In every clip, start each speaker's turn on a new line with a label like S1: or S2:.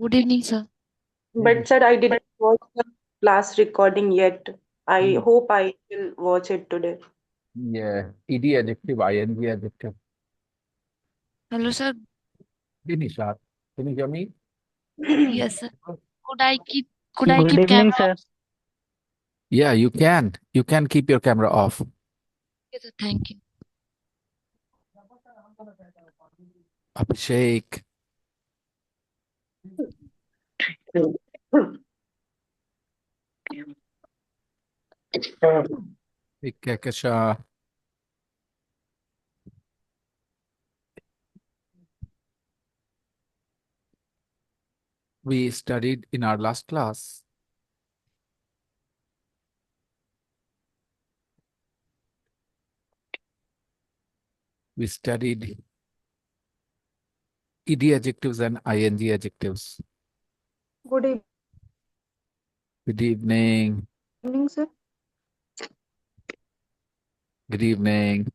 S1: Good evening, sir.
S2: But sir, I didn't watch the class recording yet. I
S3: Hmm.
S2: hope I will watch it today.
S3: Yeah, ed adjective, ing adjective.
S1: Hello, sir.
S3: Finish that. Can you hear me?
S1: Yes, sir. Could I keep could I
S4: Good
S1: keep
S4: evening,
S1: camera
S4: sir.
S1: off?
S3: Yeah, you can. You can keep your camera off.
S1: Yes, sir. Thank you.
S3: Abhishek, Vikakasha. We studied in our last class. We studied ed adjectives and ing adjectives.
S5: Good
S3: Good evening.
S5: evening, sir.
S3: Good evening.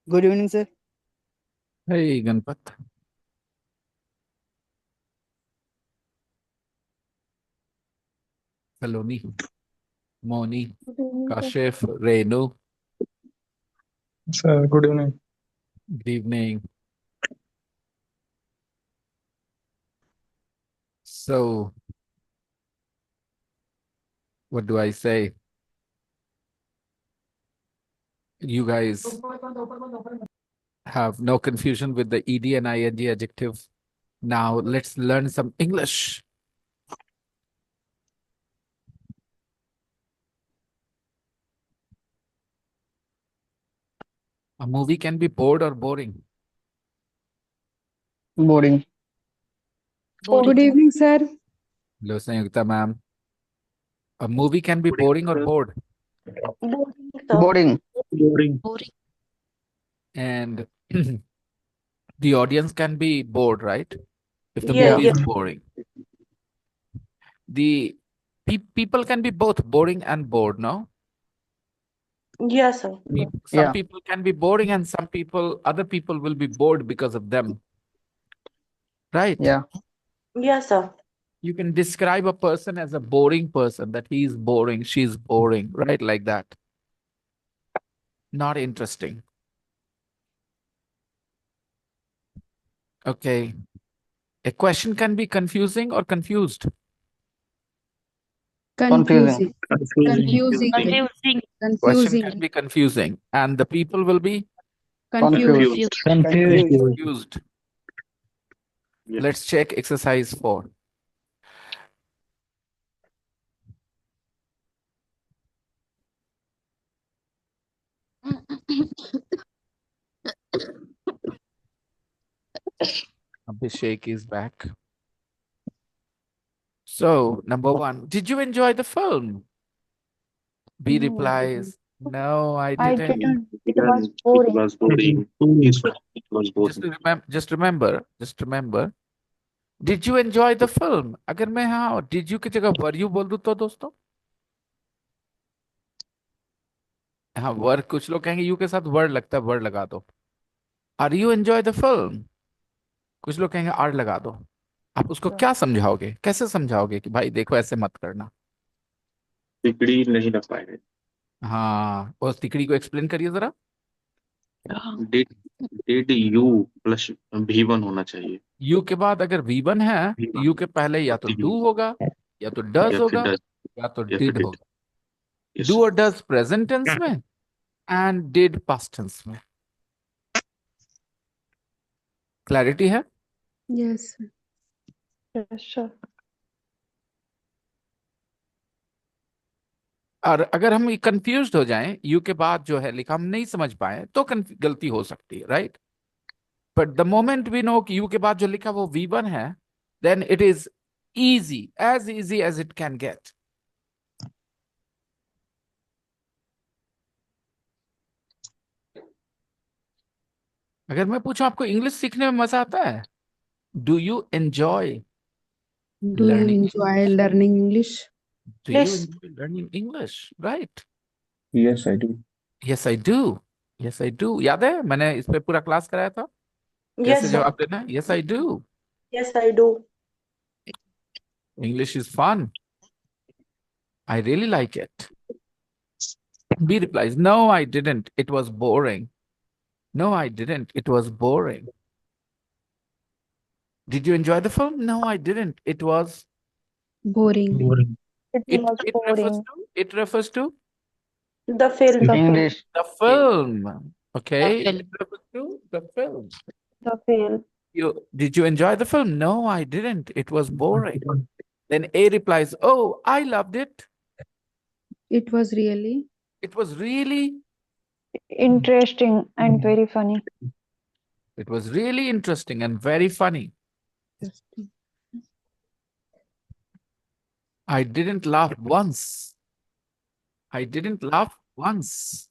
S4: Good evening, sir.
S3: Hey, Ganpat. Saloni, Moni,
S5: Good evening, sir.
S3: Kashif, Renu.
S6: Sir, good evening.
S3: Good evening. So, what do I say? You guys have no confusion with the ed and ing adjective. Now, let's learn some English. A movie can be bored or boring.
S4: Boarding.
S1: Boring.
S5: Good evening, sir.
S3: Hello, Sanyukta ma'am. A movie can be boring or bored.
S2: Boring, sir.
S4: Boarding.
S6: Boring.
S1: Boring.
S3: And the audience can be bored, right? If the
S2: Yeah,
S3: movie
S2: yeah,
S3: is boring. The people can be both boring and bored, no?
S2: yeah, sir.
S3: Some
S4: Yeah.
S3: people can be boring and other people will be bored because of them, right?
S4: Yeah.
S2: Yeah, sir.
S3: You can describe a person as a boring person, that he's boring, she's boring, right? Like that. Not interesting. Okay. A question can be confusing or confused.
S4: Confusing.
S5: Confusing.
S1: Confusing.
S3: Question
S5: Confusing.
S3: can be confusing, and the people will be
S4: Confused.
S1: Confused.
S6: Confused.
S3: confused. Let's check exercise 4. Abhishek is back. So, number 1, did you enjoy the film? B
S5: No,
S3: replies, no, I
S5: I
S3: didn't.
S5: didn't. It was boring.
S6: Boring, sir. It was
S3: Just remember, did you enjoy the film? अगर मैं हाँ did you की जगह were you बोल दूं तो दोस्तों, हाँ were, कुछ लोग कहेंगे you के साथ were लगता है, were लगा दो. Are you enjoy the film? कुछ लोग कहेंगे are लगा दो. आप उसको क्या समझाओगे, कैसे समझाओगे कि भाई देखो ऐसे मत करना.
S6: बिगड़ी नहीं लग पाएंगे।
S3: हाँ, उस तिकड़ी को एक्सप्लेन करिए जरा.
S6: Did did you plus V1 होना चाहिए,
S3: यू के बाद अगर V1 है, यू के पहले या तो
S6: D
S3: डू होगा, या तो डज
S6: या फिर
S3: होगा,
S6: डज
S3: या तो
S6: या फिर
S3: डिड
S6: डिड।
S3: होगा.
S6: यस
S3: डू और डज प्रेजेंट टेंस में एंड डिड पास्ट टेंस में. क्लैरिटी है?
S5: Yes.
S2: Yes, sir.
S3: और अगर हम कंफ्यूज हो जाएं, यू के बाद जो है लिखा हम नहीं समझ पाए तो गलती हो सकती है, right? But the moment we know कि यू के बाद जो लिखा वो V1 है, then it is easy as it can get. अगर मैं पूछूं आपको इंग्लिश सीखने में मजा आता है, do you enjoy
S4: Do you
S3: learning
S4: enjoy learning English?
S3: Do you
S2: Yes.
S3: Enjoy learning English, right?
S6: Yes, I do.
S3: Yes I do, yes I do. याद है मैंने इस पे पूरा क्लास कराया था, कैसे
S2: Yes.
S3: जवाब देना है? Yes I do.
S2: Yes, I do.
S3: English is fun, I really like it. B replies, no, I didn't. It was boring. No, I didn't. It was boring. Did you enjoy the film? No, I didn't. It was.
S4: Boring.
S6: Boring.
S5: It was
S3: It refers
S5: boring.
S3: to. It refers to
S2: The film.
S5: The film.
S4: English.
S3: the film. Okay.
S1: film.
S3: It refers to the film.
S5: The film.
S3: Did you enjoy the film? No, I didn't. It was boring. Then A replies, oh, I loved it.
S4: It was really
S3: It was really.
S5: Interesting and very funny.
S3: It was really interesting and very funny.
S4: interesting.
S3: I didn't laugh once. I didn't laugh once.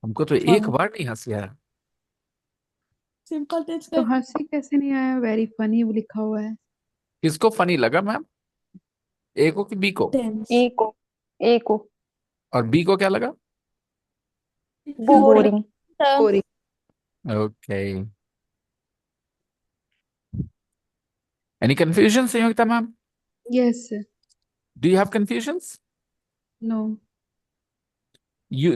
S3: हमको तो एक
S5: Funny.
S3: बार नहीं हंसी आया।
S4: तो हंसी कैसे नहीं आया? वेरी फनी लिखा हुआ है।
S3: किसको फनी लगा मैम? ए को कि बी को?
S5: A को. A को.
S3: और बी को क्या लगा?
S5: Boring.
S4: Boring.
S3: Okay. Any confusion Sanyukta ma'am?
S4: Yes, sir.
S3: Do you have confusions?
S4: No.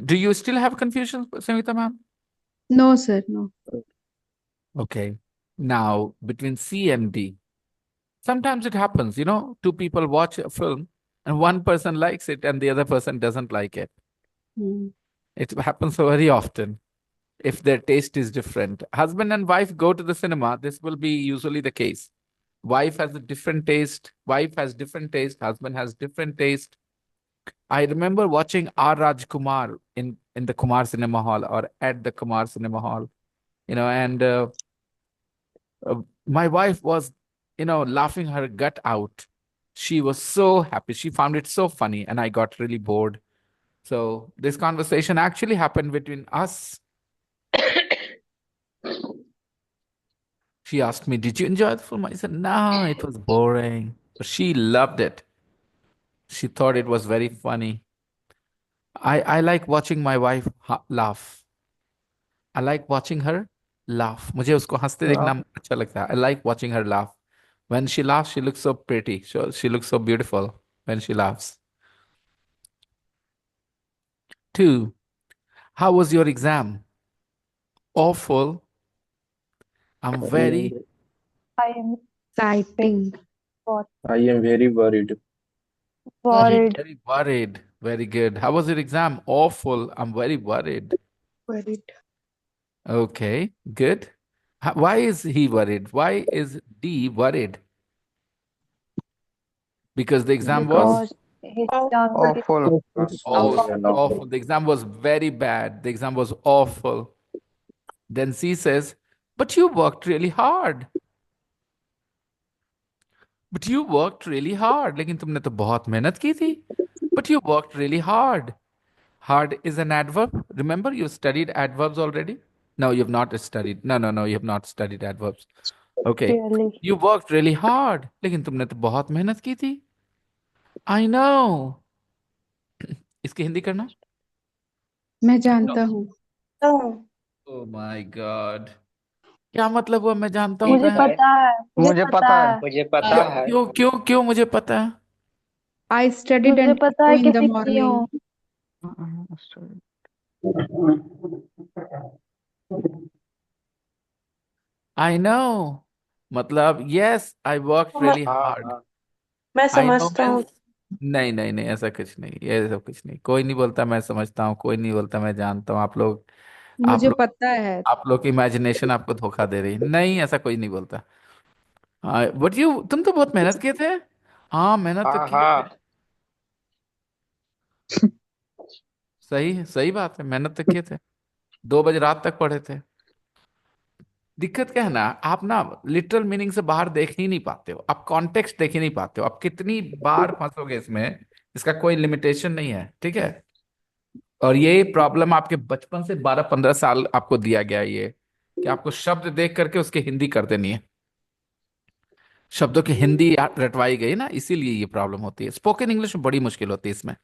S3: Do you still have confusion, Sanyukta ma'am?
S4: No, sir. No.
S3: Okay. Now between C and D, sometimes it happens, two people watch a film and one person likes it and the other person doesn't like it.
S4: Hmm.
S3: It happens very often if their taste is different. Husband and wife go to the cinema, this will be usually the case. Wife has a different taste, husband has different taste. I remember watching R. Rajkumar in the Kumar Cinema Hall or at the Kumar Cinema Hall, and my wife was, laughing her gut out. She was so happy. She found it so funny, and I got really bored. So this conversation actually happened between us. She asked me, "Did you enjoy the film?" I said, "No, it was boring." But she loved it. She thought it was very funny. I like watching my wife laugh. I like watching her laugh. मुझे उसको हंसते देखना अच्छा लगता है. I like watching her laugh. When she laughs, she looks so pretty. She looks so beautiful when she laughs. 2. How was your exam? Awful. I'm very.
S5: I am
S4: Exciting.
S6: I am very worried.
S5: worried.
S3: Very worried. Very good. How was your exam? Awful. I'm very worried.
S4: Worried.
S3: Okay, good. Why is he worried? Why is D worried? Because the exam was
S5: Because his exam was
S4: Awful.
S3: awful. The exam was very bad. The exam was awful. Then C says, but you worked really hard. But you worked really hard. लेकिन तुमने तो बहुत मेहनत की थी. But you worked really hard. Hard is an adverb. Remember, you studied adverbs already? No, you have not studied. No, you have not studied adverbs. Okay.
S5: really.
S3: You worked really hard. लेकिन तुमने तो बहुत मेहनत की थी. I know. इसकी हिंदी करना.
S4: मैं जानता हूँ.
S2: No.
S3: Oh my God. क्या मतलब हुआ मैं जानता हूँ?
S5: मुझे पता है.
S4: मुझे पता है.
S7: मुझे पता है.
S3: क्यों मुझे पता है?
S4: I studied
S5: मुझे
S4: and
S5: पता है
S4: in
S5: कि
S4: the
S5: सीखती हूँ.
S4: morning.
S3: I know. मतलब yes, I worked really hard.
S2: मैं
S3: I know
S2: समझता हूँ.
S3: means नहीं ऐसा कुछ नहीं. ये सब कुछ नहीं. कोई नहीं बोलता मैं समझता हूँ. कोई नहीं बोलता मैं जानता हूँ. आप
S4: मुझे
S3: लोग
S4: पता है.
S3: आप लोग की इमेजिनेशन आपको धोखा दे रही है. नहीं, ऐसा कोई नहीं बोलता. बट तुम तो बहुत मेहनत किए थे. हाँ, मेहनत तो किए थे.
S7: हाँ.
S3: सही सही बात है, मेहनत तो किए थे. 2 बजे रात तक पढ़े थे. दिक्कत क्या है ना, आप ना लिटरल मीनिंग से बाहर देख ही नहीं पाते हो, आप कॉन्टेक्स्ट देख ही नहीं पाते हो, आप कितनी बार फंसोगे इसमें, इसका कोई लिमिटेशन नहीं है, ठीक है। और ये प्रॉब्लम आपके बचपन से 12-15 साल आपको दिया गया है, ये कि आपको शब्द देख करके उसकी हिंदी कर देनी है, शब्दों की हिंदी रटवाई गई ना, इसीलिए ये प्रॉब्लम होती है। स्पोकन इंग्लिश में बड़ी मुश्किल होती है इसमें।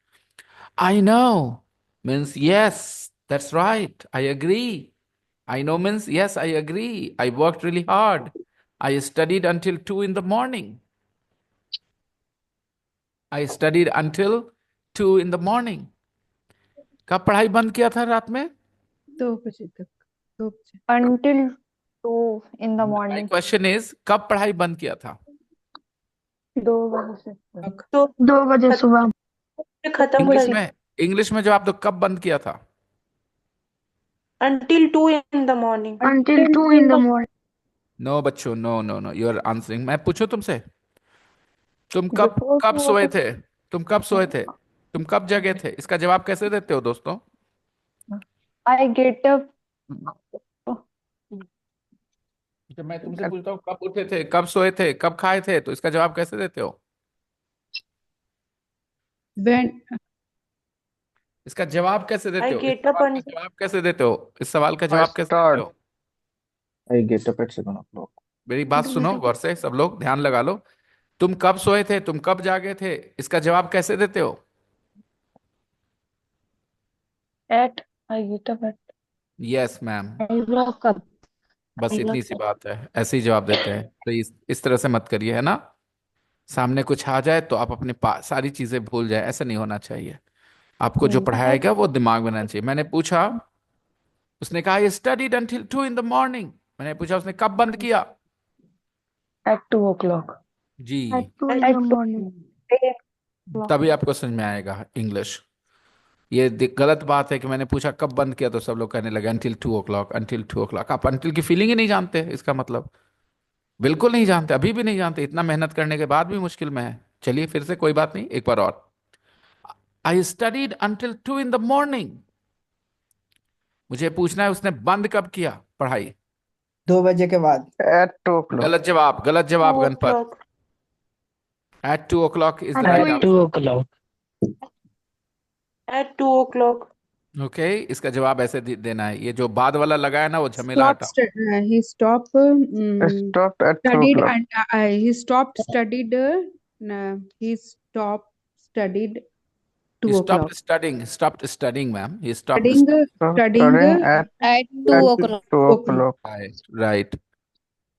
S3: I know means yes, that's right, I agree. I know means yes, I agree. I worked really hard. I studied until 2 in the morning. I studied until 2 in the morning. कब पढ़ाई बंद किया था रात में?
S4: 2 बजे तक, 2 बजे।
S5: Until 2 in the
S3: My
S5: morning.
S3: question is कब पढ़ाई बंद किया था?
S5: 2 बजे से
S2: तो
S5: 2 बजे सुबह।
S2: खत्म
S3: इंग्लिश
S2: कर
S3: में, इंग्लिश में जवाब दो, कब बंद किया था?
S2: until 2 in the morning.
S5: Until 2 in the morning.
S3: No बच्चों, no no no, you are answering. मैं पूछूं तुमसे, तुम कब
S5: Before
S3: कब
S5: 2
S3: सोए
S5: o'clock.
S3: थे? तुम कब सोए थे? तुम कब जगे थे? इसका जवाब कैसे देते हो दोस्तों?
S5: I get up.
S3: जब मैं तुमसे पूछता हूँ कब उठे थे, कब सोए थे, कब खाए थे, तो इसका जवाब कैसे देते हो?
S4: When
S3: इसका जवाब कैसे देते
S2: I
S3: हो? इस
S2: get up
S3: सवाल का
S2: until
S3: जवाब कैसे देते हो? इस सवाल का
S6: I
S3: जवाब कैसे देते
S6: start.
S3: हो?
S6: I get up at 7 o'clock.
S3: मेरी बात सुनो गौर से, सब लोग ध्यान लगा लो। तुम कब सोए थे, तुम कब जागे थे, इसका जवाब कैसे देते हो?
S5: At. I get up at.
S3: Yes ma'am,
S5: I woke up.
S3: बस
S5: I
S3: इतनी
S5: woke
S3: सी
S5: up.
S3: बात है, ऐसे ही जवाब देते हैं। तो इस तरह से मत करिए, है ना। सामने कुछ आ जाए तो आप अपने पास सारी चीजें भूल जाए, ऐसा नहीं होना चाहिए। आपको जो पढ़ाएगा वो दिमाग में रहना चाहिए। मैंने पूछा, उसने कहा I studied until 2 in the morning. मैंने पूछा उसने कब बंद किया?
S5: At 2 o'clock.
S3: Ji,
S5: At 2 in the morning.
S3: तभी आपको समझ में आएगा इंग्लिश। ये गलत बात है कि मैंने पूछा कब बंद किया तो सब लोग कहने लगे अंटिल 2 o'clock, अंटिल 2 o'clock। आप अंटिल की फीलिंग ही नहीं जानते, इसका मतलब बिल्कुल नहीं जानते, अभी भी नहीं जानते, इतना मेहनत करने के बाद भी मुश्किल में है। चलिए फिर से, कोई बात नहीं, एक बार और। I studied until 2 in the morning. मुझे पूछना है उसने बंद कब किया पढ़ाई?
S7: 2 बजे के बाद।
S6: At 2 o'clock.
S3: गलत जवाब, गलत जवाब
S2: 2
S3: Ganpat.
S2: o'clock.
S3: At 2 o'clock is the
S5: At
S3: right
S5: 2
S3: answer.
S7: o'clock.
S2: At 2 o'clock.
S3: Okay, इसका जवाब ऐसे देना है। ये जो बाद वाला लगा है ना, वो झमेला
S4: stopped
S3: हटाओ।
S4: he stopped
S6: I stopped at 2
S4: studied
S6: o'clock.
S4: and he stopped studied he stopped studied 2
S3: He
S4: o'clock.
S3: stopped studying, ma'am. He stopped
S4: Studying
S6: Stopped
S4: studying
S6: studying at
S5: At 2
S6: at
S5: o'clock.
S6: 2
S4: o'clock.
S6: o'clock.
S3: Right.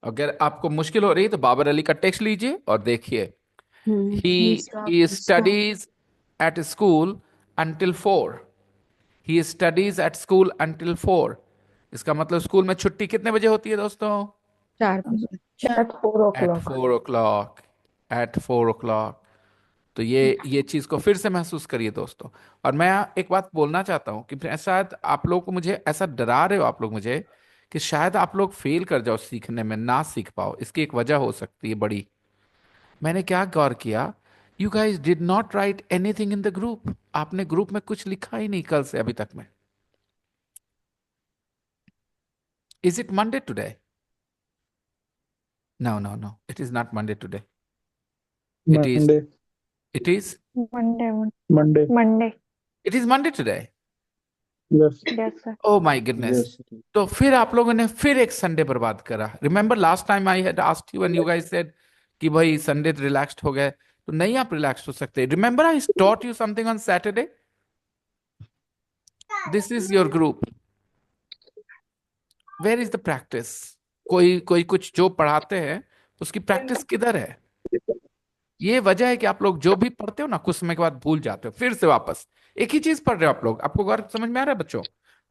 S3: अगर आपको मुश्किल हो रही है तो बाबर अली का text लीजिए और देखिए।
S4: he
S3: He studies at school until 4. He studies at school until 4. इसका मतलब स्कूल में छुट्टी कितने बजे होती है दोस्तों?
S4: 4 बजे।
S5: At 4
S3: At
S5: o'clock.
S3: 4 o'clock. At 4 o'clock. तो ये चीज को फिर से महसूस करिए दोस्तों। और मैं एक बात बोलना चाहता हूँ कि शायद आप लोग को, मुझे ऐसा डरा रहे हो आप लोग मुझे, कि शायद आप लोग फेल कर जाओ सीखने में, ना सीख पाओ। इसकी एक वजह हो सकती है बड़ी। मैंने क्या गौर किया, you guys did not right anything in the group. आपने ग्रुप में कुछ लिखा ही नहीं कल से अभी तक में। Is it Monday today? No no no, it is not Monday today. It is
S6: Monday.
S3: It is
S5: Monday.
S6: Monday.
S5: Monday.
S3: It is Monday today.
S6: Yes.
S5: Yes, sir.
S3: Oh my goodness.
S6: Yes.
S3: तो फिर आप लोगों ने फिर एक Sunday बर्बाद करा। Remember last time I had asked you and you guys said कि भाई संडे रिलैक्स्ड हो गए, तो नहीं आप रिलैक्स हो सकते। Remember I taught you something on Saturday. This is your group, where is the practice? कोई कोई कुछ जो पढ़ाते हैं उसकी प्रैक्टिस किधर है? ये वजह है कि आप लोग जो भी पढ़ते हो ना, कुछ समय के बाद भूल जाते हो, फिर से वापस एक ही चीज पढ़ रहे हो आप लोग। आपको गौर समझ में आ रहा है बच्चों?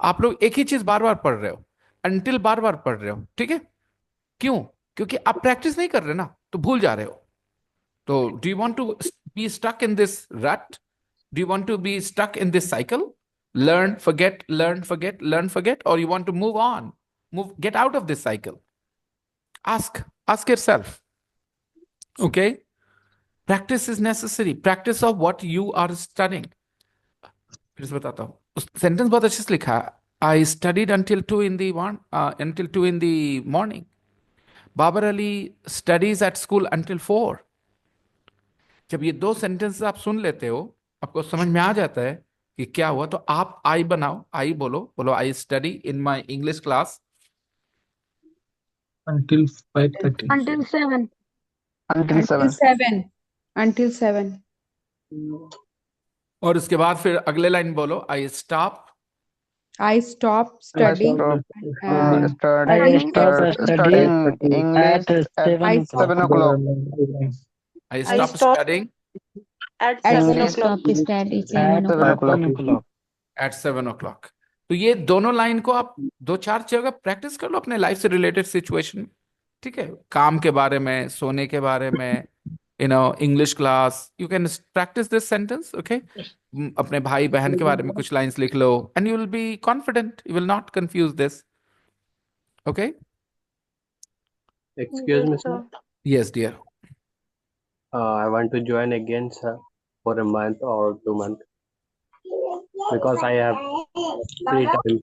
S3: आप लोग एक ही चीज बार बार पढ़ रहे हो, अंटिल बार बार पढ़ रहे हो, ठीक है? क्यों? क्योंकि आप प्रैक्टिस नहीं कर रहे ना, तो भूल जा रहे हो। तो do you want to be stuck in this rut? Do you want to be stuck in this cycle? Learn forget, learn forget, learn forget, और you want to move on, move, get out of this cycle? ask yourself, okay? Practice is necessary. Practice of what you are studying. फिर से बताता हूँ, उस sentence बहुत अच्छे से लिखा है। I studied until 2 in the until 2 in the morning. Babar Ali studies at school until 4. जब ये दो सेंटेंस आप सुन लेते हो, आपको समझ में आ जाता है कि क्या हुआ, तो आप आई बनाओ, आई बोलो, बोलो I study in my English class
S6: Until 5:30.
S5: Until 7.
S6: Until
S4: Until
S6: 7.
S4: 7. Until 7.
S3: और उसके बाद फिर अगले लाइन बोलो I stop
S4: I stopped
S6: I
S4: studying.
S6: stop
S4: Uh,
S5: I stop
S6: studying
S5: studying
S6: English
S5: at
S6: at
S5: 7
S6: 7
S5: o'clock.
S6: o'clock.
S3: I
S2: I
S3: stop
S2: stopped
S3: studying
S2: at
S4: At
S2: 7
S5: I
S4: 7.
S2: o'clock.
S5: stop studying
S6: At 7 o'clock.
S5: 7 o'clock.
S3: At 7 o'clock। तो ये दोनों line को आप दो चार जगह practice कर लो अपने लाइफ से रिलेटेड सिचुएशन। ठीक है, काम के बारे में, सोने के बारे में, English class, you can practise this sentence. Okay, अपने भाई बहन के बारे में कुछ लाइंस लिख लो and you will be confident, you will not confuse this. Okay,
S8: Excuse me,
S2: Yes,
S8: sir.
S2: sir.
S3: Yes dear.
S8: I want to join again, sir, for a month or 2 months because I have free time.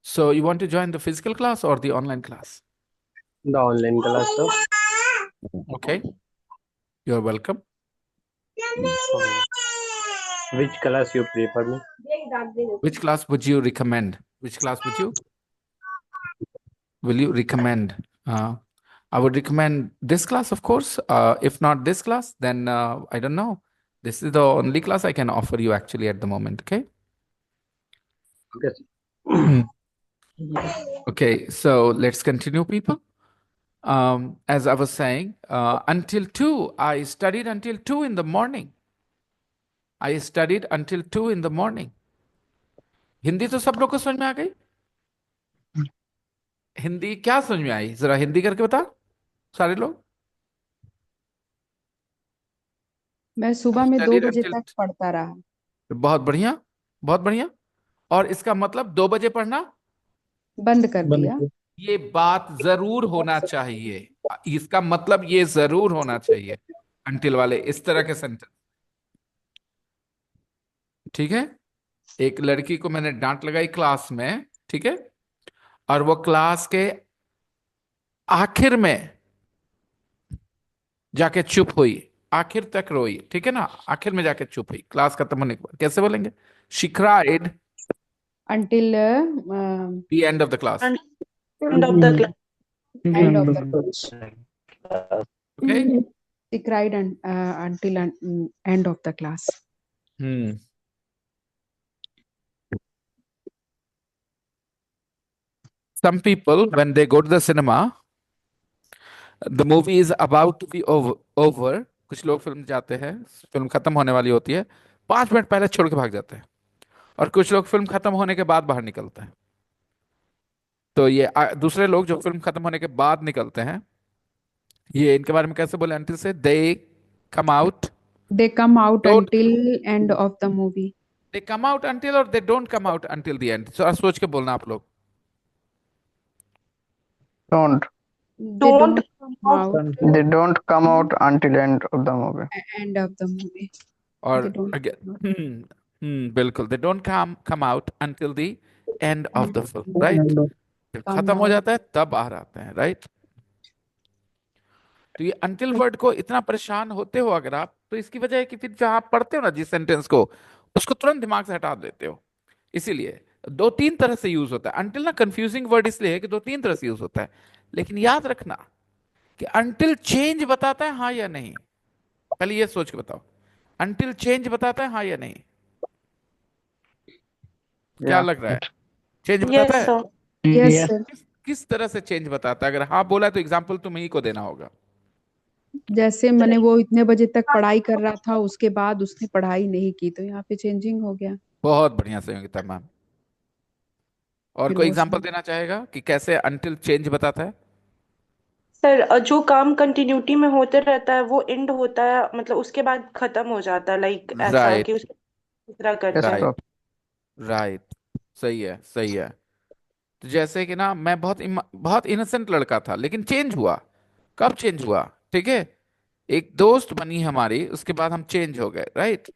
S3: So you want to join the physical class or the online class?
S8: The online class, sir.
S3: Okay, you're welcome.
S8: Which class you prefer me?
S3: Which class would you recommend? Which class would you will you recommend? I would recommend this class, of course. If not this class, then I don't know. This is the only class I can offer you actually at the moment. Okay.
S8: Yes.
S3: Okay. So let's continue, people. As I was saying, until 2, I studied until 2 in the morning. I studied until 2 in the morning. Hindi तो सब लोग को समझ में आ गई? हिंदी क्या समझ में आई? जरा हिंदी करके बता सारे लोग।
S4: मैं सुबह में 2
S3: studied
S4: बजे
S3: until-
S4: तक पढ़ता रहा।
S3: बहुत बढ़िया, बहुत बढ़िया। और इसका मतलब 2 बजे पढ़ना
S4: बंद कर दिया।
S3: ये बात जरूर होना चाहिए, इसका मतलब ये जरूर होना चाहिए अंटिल वाले इस तरह के सेंटेंस। ठीक है, एक लड़की को मैंने डांट लगाई क्लास में, ठीक है, और वो क्लास के आखिर में जाके चुप हुई, आखिर तक रोई। ठीक है ना, आखिर में जाके चुप हुई क्लास खत्म होने के बाद। कैसे बोलेंगे? She cried
S4: Until
S3: the end of the class.
S2: End of the class.
S4: end of the class.
S3: Okay.
S4: She cried until end of the class.
S3: Some people, when they go to the cinema, the movie is about to be over. कुछ लोग film जाते हैं, film खत्म होने वाली होती है, 5 minute पहले छोड़ के भाग जाते हैं, और कुछ लोग फिल्म खत्म होने के बाद बाहर निकलते हैं। तो ये दूसरे लोग जो फिल्म खत्म होने के बाद निकलते हैं, ये इनके बारे में कैसे बोले? अंटिल से they come out,
S4: They come out
S3: Don't-
S4: until end of the movie.
S3: They come out until, और they don't come out until the end. सोच के बोलना आप लोग।
S6: Don't.
S4: They
S2: Don't
S4: don't come out
S6: They don't come out until end of the movie.
S4: end of the movie.
S3: और
S4: They don't
S3: again, बिल्कुल, दे don't come out until the end of the film, right? जब
S4: Come
S3: खत्म हो
S4: out.
S3: जाता है तब बाहर आते हैं, राइट? तो ये अंटिल वर्ड को इतना परेशान होते हो अगर आप, तो इसकी वजह है कि फिर जहां आप पढ़ते हो ना जिस सेंटेंस को, उसको तुरंत दिमाग से हटा देते हो। इसीलिए 2-3 तरह से यूज होता है अंटिल ना। कंफ्यूजिंग वर्ड इसलिए है कि 2-3 तरह से यूज होता है, लेकिन याद रखना कि अंटिल चेंज बताता है हाँ या नहीं। पहले ये सोच के बताओ, अंटिल चेंज बताता है हाँ या नहीं? क्या
S6: Yeah.
S3: लग रहा है? चेंज
S2: Yes,
S3: बताता है?
S2: sir.
S4: Yes, sir.
S3: किस तरह से चेंज बताता है? अगर हाँ बोला है तो एग्जाम्पल तुम्हें ही को देना होगा।
S4: जैसे मैंने वो इतने बजे तक पढ़ाई कर रहा था, उसके बाद उसने पढ़ाई नहीं की, तो यहाँ पे चेंजिंग हो गया।
S3: बहुत बढ़िया संयोगिता मैम। और
S4: फिर
S3: कोई
S4: वो
S3: एग्जांपल देना चाहेगा कि कैसे अंटिल चेंज बताता है?
S2: सर जो कंटिन्यूटी में होते रहता है वो एंड होता है, मतलब उसके बाद खत्म हो जाता है, लाइक ऐसा
S3: Right.
S2: कि उसको दूसरा करता
S6: Yes,
S2: है।
S3: Right,
S6: stop.
S3: राइट, सही है, सही है। तो जैसे कि ना, मैं बहुत इनोसेंट लड़का था, लेकिन चेंज हुआ। कब चेंज हुआ? ठीक है, एक दोस्त बनी हमारी, उसके बाद हम चेंज हो गए, राइट?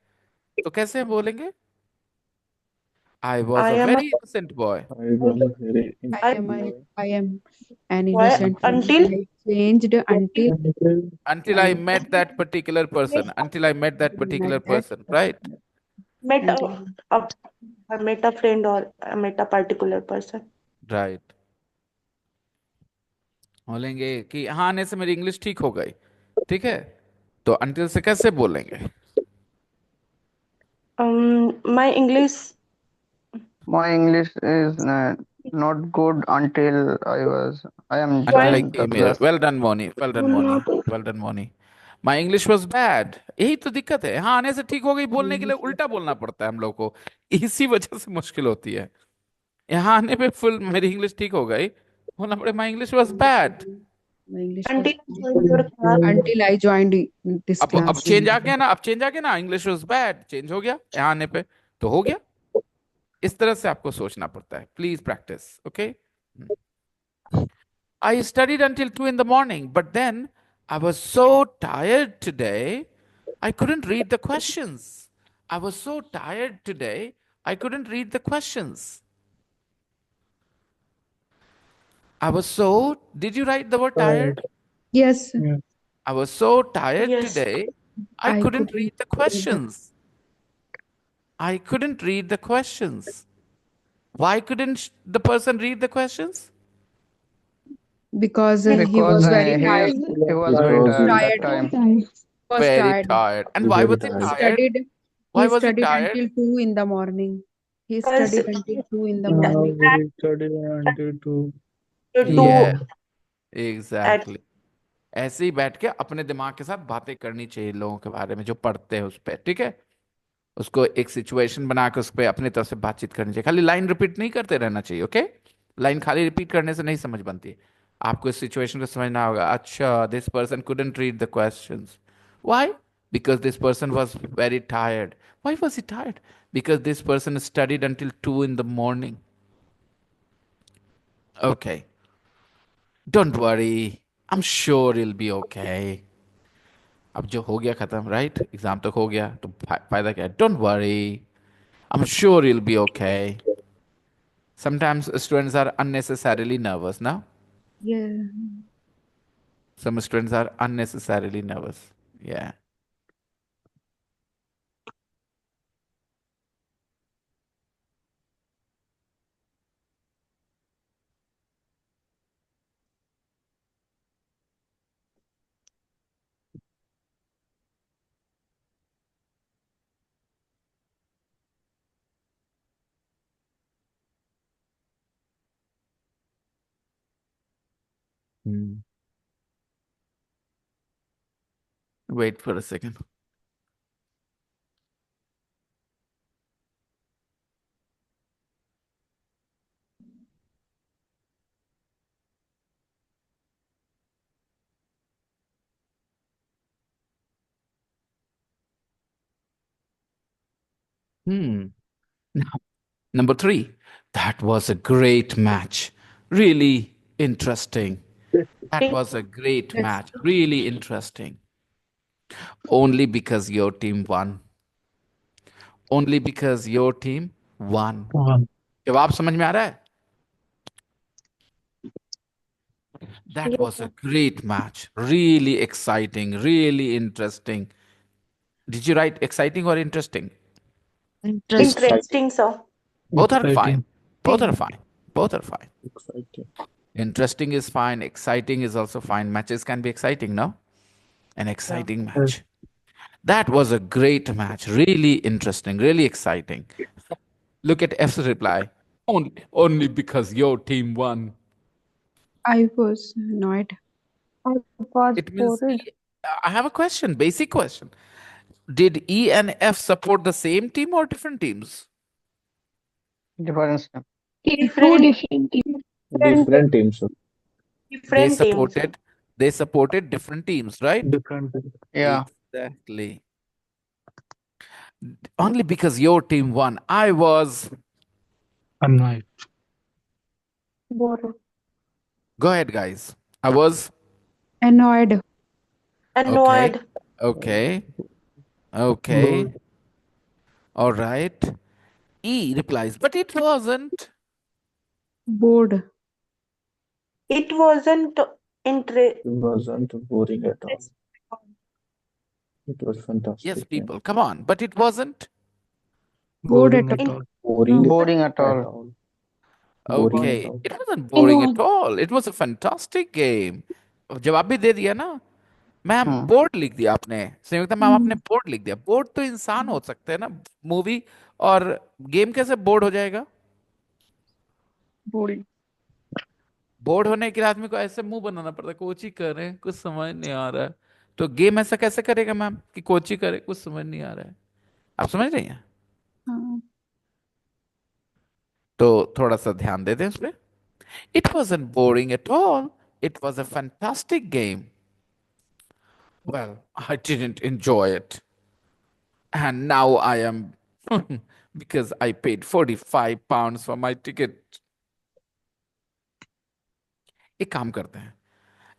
S3: तो कैसे बोलेंगे? I was
S2: I
S3: a
S2: am a,
S3: very innocent boy.
S5: I was very
S4: I
S2: I,
S4: am
S5: innocent boy.
S4: I am an
S2: why
S4: innocent boy.
S2: until
S4: I changed until
S3: Until I
S4: I
S3: met that particular person. Until I met that particular
S4: met that
S3: person, right?
S2: met
S4: until
S2: a I met a friend or I met a particular person.
S3: Right. बोलेंगे कि हाँ आने से मेरी English ठीक हो गई, ठीक है, तो अंटिल से कैसे बोलेंगे?
S2: My English.
S6: My English is not good until I am
S3: Until I
S6: joined the
S3: came here.
S6: class.
S3: Well done, Moni. Well done, Moni. Well done, Moni. My English was bad. यही तो दिक्कत है, हाँ आने से ठीक हो गई बोलने के लिए उल्टा बोलना पड़ता है हम लोग को, इसी वजह से मुश्किल होती है। यहाँ आने पे फुल मेरी इंग्लिश ठीक हो गई, बोलना पड़े my English was bad.
S4: my English
S2: Until
S4: was
S2: I joined your class.
S4: until I joined this
S3: अब
S4: class.
S3: चेंज आ गया ना, अब चेंज आ गया ना, इंग्लिश वॉज बैड चेंज हो गया, यहाँ आने पे तो हो गया। इस तरह से आपको सोचना पड़ता है। Please practice, okay. I studied until 2 in the morning, but then I was so tired today, I couldn't read the questions. I was so tired today, I couldn't read the questions. Did you write the word tired?
S4: Yes,
S5: Yeah.
S3: I was so tired
S2: Yes.
S3: today, I
S4: I
S3: couldn't
S4: couldn't
S3: read the
S4: read the
S3: questions. I couldn't read the questions. Why couldn't the person read the questions?
S4: because he
S6: Because
S4: was very
S6: he
S4: tired.
S6: was very
S5: Because
S6: tired that
S4: Tired.
S6: time.
S4: Was
S3: Very
S4: tired.
S3: tired. And why
S5: very
S3: was he
S4: He
S5: tired.
S3: tired?
S4: studied.
S3: Why
S4: He
S3: was he
S4: studied
S3: tired?
S4: until 2 in the morning. He
S2: Because
S4: studied until 2 in the
S5: Now
S4: morning.
S5: we study until 2 in the
S2: to
S3: Yeah,
S5: morning.
S2: at
S3: exactly. ऐसे ही बैठ के अपने दिमाग के साथ बातें करनी चाहिए लोगों के बारे में जो पढ़ते हैं उस पर, ठीक है। उसको एक सिचुएशन बना के उस पर अपनी तरफ से बातचीत करनी चाहिए, खाली लाइन रिपीट नहीं करते रहना चाहिए, ओके। लाइन खाली रिपीट करने से नहीं समझ बनती है, आपको इस सिचुएशन को समझना होगा। अच्छा, this person couldn't read the questions, why? Because this person was very tired. Why was he tired? Because this person studied until 2 in the morning. Okay, don't worry, I'm sure you'll be okay. अब जो हो गया खत्म, right, exam तक हो गया तो फायदा क्या है? Don't worry, I am sure you'll be okay. Sometimes students are unnecessarily nervous now.
S4: Yeah.
S3: Some students are unnecessarily nervous. Yeah. Hmm. Wait for a second. Hmm. Number 3. That was a great match. Really interesting. That was a great
S4: Yes.
S3: match. Really interesting. Only because your team won. Only because your team won. जवाब समझ में आ रहा है? That was a great match. Really exciting. Really interesting. Did you write exciting or interesting?
S1: Interesting.
S2: interesting, sir.
S3: Both are
S5: Exciting.
S3: fine. Both are fine. Both are fine.
S5: Exciting.
S3: Interesting is fine. Exciting is also fine. Matches can be exciting, no? An exciting match. That was a great match. Really interesting. Really exciting. Look at F's reply. Only because your team won.
S4: I was annoyed.
S5: Was
S3: It means
S5: worried.
S3: I have a question, basic question. Did E and F support the same team or different teams?
S6: Difference.
S2: Different,
S5: Different teams.
S2: different teams.
S3: They supported different teams, right?
S5: Different teams.
S6: Yeah.
S3: Exactly. Only because your team won. I was.
S5: Annoyed.
S2: Boring.
S3: Go ahead, guys. I was.
S4: Annoyed.
S2: Annoyed.
S3: Okay. Okay. All right. E replies, but it wasn't.
S4: Bored.
S2: It wasn't
S5: It wasn't boring at all. It was
S3: Yes,
S5: fantastic.
S3: people, come on. But it wasn't.
S4: Bored
S5: Boring
S4: at
S5: at
S4: all.
S5: all. Boring
S6: Boring at
S5: at
S6: all.
S5: all. Boring
S3: Okay,
S5: at all.
S3: it wasn't boring at all. It was a fantastic game. अब जवाब भी दे दिया ना ma'am.
S6: हम्म
S3: board लिख दिया आपने, संयुक्ता ma'am आपने board लिख दिया। बोर्ड तो इंसान हो सकते हैं ना, मूवी और गेम कैसे बोर्ड हो जाएगा?
S4: Bored.
S3: बोर्ड होने के लिए आदमी को ऐसे मुंह बनाना पड़ता है, कोची करे कुछ समझ नहीं आ रहा है। तो गेम ऐसा कैसे करेगा मैम कि कोची करे कुछ समझ नहीं आ रहा है? आप समझ रही हैं?
S4: हाँ।
S3: तो थोड़ा सा ध्यान दे दें उस पे। It wasn't boring at all. It was a fantastic game. Well, I didn't enjoy it. And now I am because I paid 45 pounds for my ticket. एक काम करते हैं,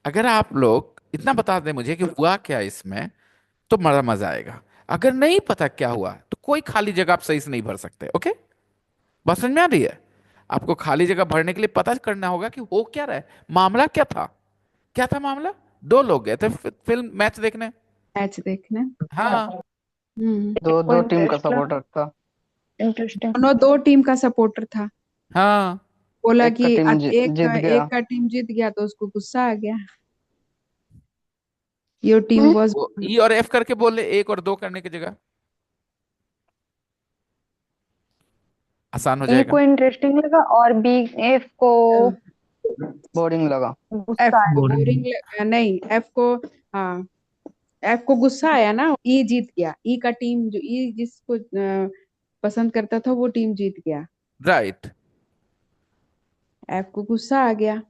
S3: अगर आप लोग इतना बता दें मुझे कि हुआ क्या इसमें, तो बड़ा मजा आएगा। अगर नहीं पता क्या हुआ तो कोई खाली जगह आप सही से नहीं भर सकते। ओके, बात समझ में आ रही है? आपको खाली जगह भरने के लिए पता करना होगा कि हो क्या रहा है, मामला क्या था। क्या था मामला? दो लोग गए थे फिल्म मैच देखने।
S4: मैच देखने।
S3: हाँ,
S6: दो टीम का सपोर्टर था।
S5: इंटरेस्टिंग।
S4: दो टीम का सपोर्टर था।
S3: हाँ,
S4: बोला
S6: एक का
S4: कि
S6: टीम जीत गया।
S4: एक का टीम जीत गया तो उसको गुस्सा आ गया। योर टीम वाज
S3: वो ई और एफ करके बोले, एक और दो करने की जगह आसान हो
S5: ए
S3: जाएगा।
S5: को इंटरेस्टिंग लगा और बी एफ को
S6: बोरिंग लगा।
S4: एफ
S5: गुस्सा
S4: को
S5: आया।
S4: बोरिंग नहीं, एफ को, हाँ, एफ को गुस्सा आया ना, ई जीत गया। ई का टीम, जो ई जिसको पसंद करता था वो टीम जीत गया।
S3: राइट।
S4: एफ को गुस्सा आ गया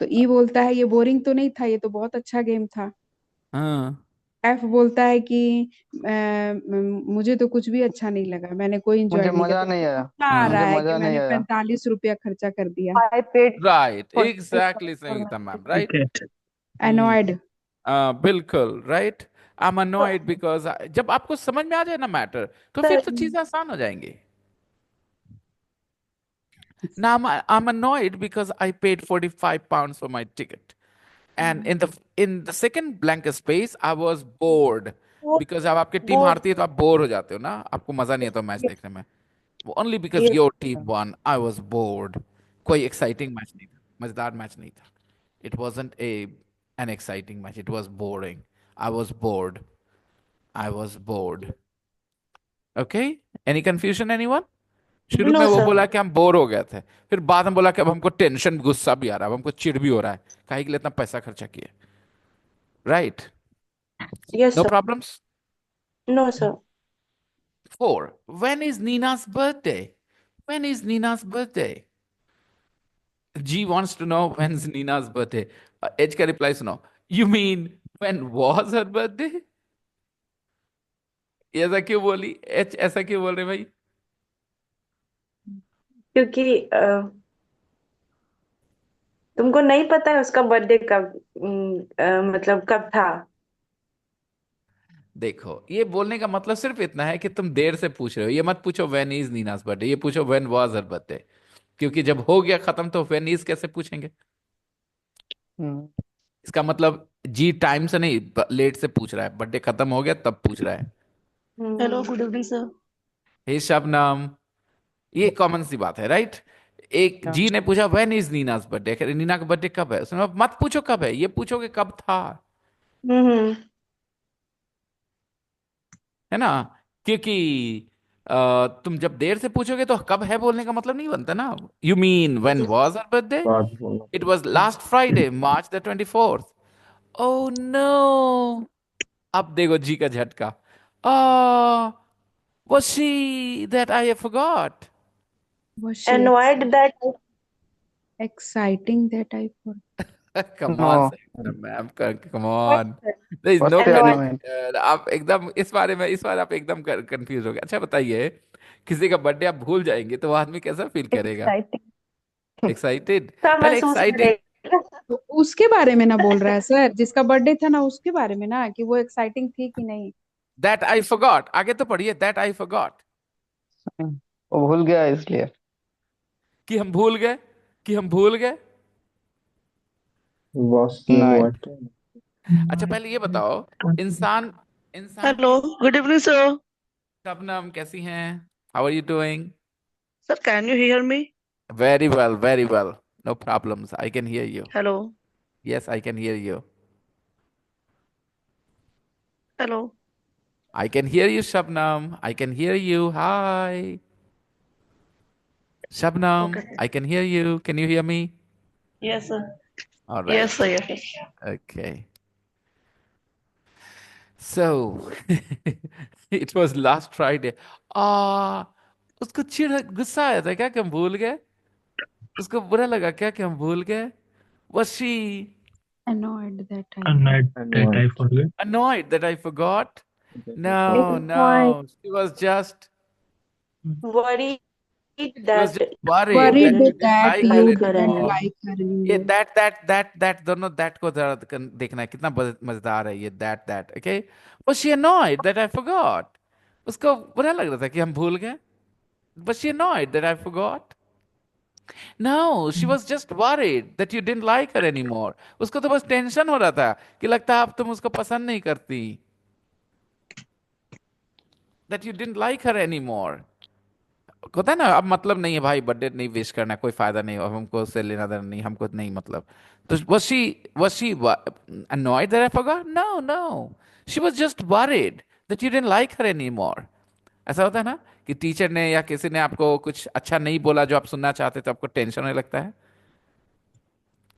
S4: तो ई बोलता है ये बोरिंग तो नहीं था, ये तो बहुत अच्छा गेम था।
S3: हाँ,
S4: एफ बोलता है कि मुझे तो कुछ भी अच्छा नहीं लगा, मैंने कोई एंजॉय
S6: मुझे
S4: नहीं किया।
S6: मजा
S4: तो
S6: नहीं आया।
S4: गुस्सा आ रहा
S6: मुझे
S4: है कि
S6: मजा नहीं
S4: मैंने
S6: आया।
S4: 45 रुपया खर्चा कर दिया।
S5: I paid
S3: right,
S5: for
S3: exactly Sangeeta ma'am, right.
S5: Ticket.
S4: Annoyed.
S3: बिल्कुल right. I am annoyed because जब आपको समझ में आ जाए ना मैटर, तो फिर तो चीजें आसान हो जाएंगी। Now I'm annoyed because I paid 45 pounds for my ticket. And in the second blank space, I was bored. Because अब आपकी टीम हारती है तो आप बोर हो जाते हो ना, आपको मजा नहीं आता मैच देखने में। Only because your team won, I was bored. कोई exciting मैच नहीं था, मजेदार मैच नहीं था। It wasn't an exciting match. It was boring. I was bored. I was bored. Okay? Any confusion, anyone? शुरू
S2: No,
S3: में वो
S2: sir.
S3: बोला कि हम बोर हो गए थे, फिर बाद में बोला कि अब हमको टेंशन गुस्सा भी आ रहा है, अब हमको चिढ़ भी हो रहा है, काहे के लिए इतना पैसा खर्चा किए। Right?
S2: Yes,
S3: no
S2: sir.
S3: Problems.
S2: No, sir.
S3: 4. When is Nina's birthday? When is Nina's birthday? G wants to know when's Nina's birthday. H का रिप्लाई सुनो। You mean when was her birthday? ऐसा क्यों बोली H? ऐसा क्यों बोल रहे भाई?
S2: क्योंकि तुमको नहीं पता है उसका बर्थडे कब, मतलब कब था।
S3: देखो, ये बोलने का मतलब सिर्फ इतना है कि तुम देर से पूछ रहे हो। ये मत पूछो व्हेन इज नीनास बर्थडे, ये पूछो व्हेन वाज हर बर्थडे। क्योंकि जब हो गया खत्म तो व्हेन इज कैसे पूछेंगे?
S6: हम्म,
S3: इसका मतलब जी टाइम से नहीं, लेट से पूछ रहा है, बर्थडे खत्म हो गया तब पूछ रहा है।
S1: Hello, good evening sir.
S3: Hey Shabnam, ये कॉमन सी बात है, राइट? एक
S6: हाँ।
S3: जी ने पूछा when is Nina's birthday, Nina का बर्थडे कब है? उसने बोला, मत पूछो कब है, ये पूछोगे कब था,
S2: हम्म।
S3: है ना? क्योंकि तुम जब देर से पूछोगे तो कब है बोलने का मतलब नहीं बनता ना। You mean when was her birthday?
S5: बाद बोला।
S3: It was last Friday, March the 24th. Oh no, अब देखो जी का झटका। Was she that I forgot?
S4: Was she
S2: Annoyed that
S4: exciting that I forgot?
S3: Come
S6: No.
S3: on, ma'am, come on. There is
S6: Was
S3: no
S6: she
S2: annoyed?
S6: annoyed?
S3: आप एकदम इस बार आप एकदम confuse हो गए। अच्छा बताइए, किसी का बर्थडे आप भूल जाएंगे तो वो आदमी कैसा फील करेगा?
S5: एक्साइटिंग।
S3: एक्साइटेड?
S2: क्या
S3: पहले
S2: महसूस
S3: एक्साइटेड,
S2: करेगा।
S4: तो उसके बारे में ना बोल रहा है सर, जिसका बर्थडे था ना उसके बारे में ना, कि वो एक्साइटिंग थी कि नहीं।
S3: दैट आई फॉरगॉट, आगे तो पढ़िए, दैट आई फॉरगॉट।
S6: वो भूल गया इसलिए।
S3: कि हम भूल गए, कि हम भूल गए।
S5: Was he
S6: नहीं।
S5: invited?
S3: अच्छा पहले ये बताओ, इंसान इंसान
S9: Hello, good evening, sir.
S3: Shabnam कैसी हैं? How are you doing?
S9: Sir, can you hear me?
S3: Very well, very well, no problems, I can hear you.
S9: Hello,
S3: yes, I can hear you.
S9: hello.
S3: I can hear you, Shabnam. I can hear you. Hi. Shabnam,
S9: Okay.
S3: I can hear you. Can you hear me?
S9: Yes, sir.
S3: All right.
S9: Yes, sir. Yes, sir.
S3: Okay. So, it was last Friday. उसको चिढ़ गुस्सा आया था क्या कि हम भूल गए? उसको बुरा लगा क्या कि हम भूल गए? Was she
S4: Annoyed that I
S5: Annoyed that I forget.
S3: annoyed that I forgot? No,
S2: It's
S3: no. She was just
S2: worried
S3: she was
S2: that
S3: just worried
S4: worried
S3: that you didn't
S4: that
S3: like
S4: you
S3: her
S2: like her
S4: didn't
S3: anymore.
S4: like her
S3: ये
S4: anymore.
S3: that दोनों that को जरा देखना है कितना मजेदार है ये that okay. Was she annoyed that I forgot? उसको बुरा लग रहा था कि हम भूल गए. Was she annoyed that I forgot? No, she was just worried that you didn't like her anymore. उसको तो बस टेंशन हो रहा था कि लगता है अब तुम उसको पसंद नहीं करती. That you didn't like her anymore. होता है ना, अब मतलब नहीं है भाई, बर्थडे नहीं विश करना, कोई फायदा नहीं, अब हमको उससे लेना देना नहीं, हमको नहीं मतलब. तो was she annoyed that I forgot? No, she was just worried that you didn't like her anymore. ऐसा होता है ना कि टीचर ने या किसी ने आपको कुछ अच्छा नहीं बोला जो आप सुनना चाहते तो आपको टेंशन होने लगता है.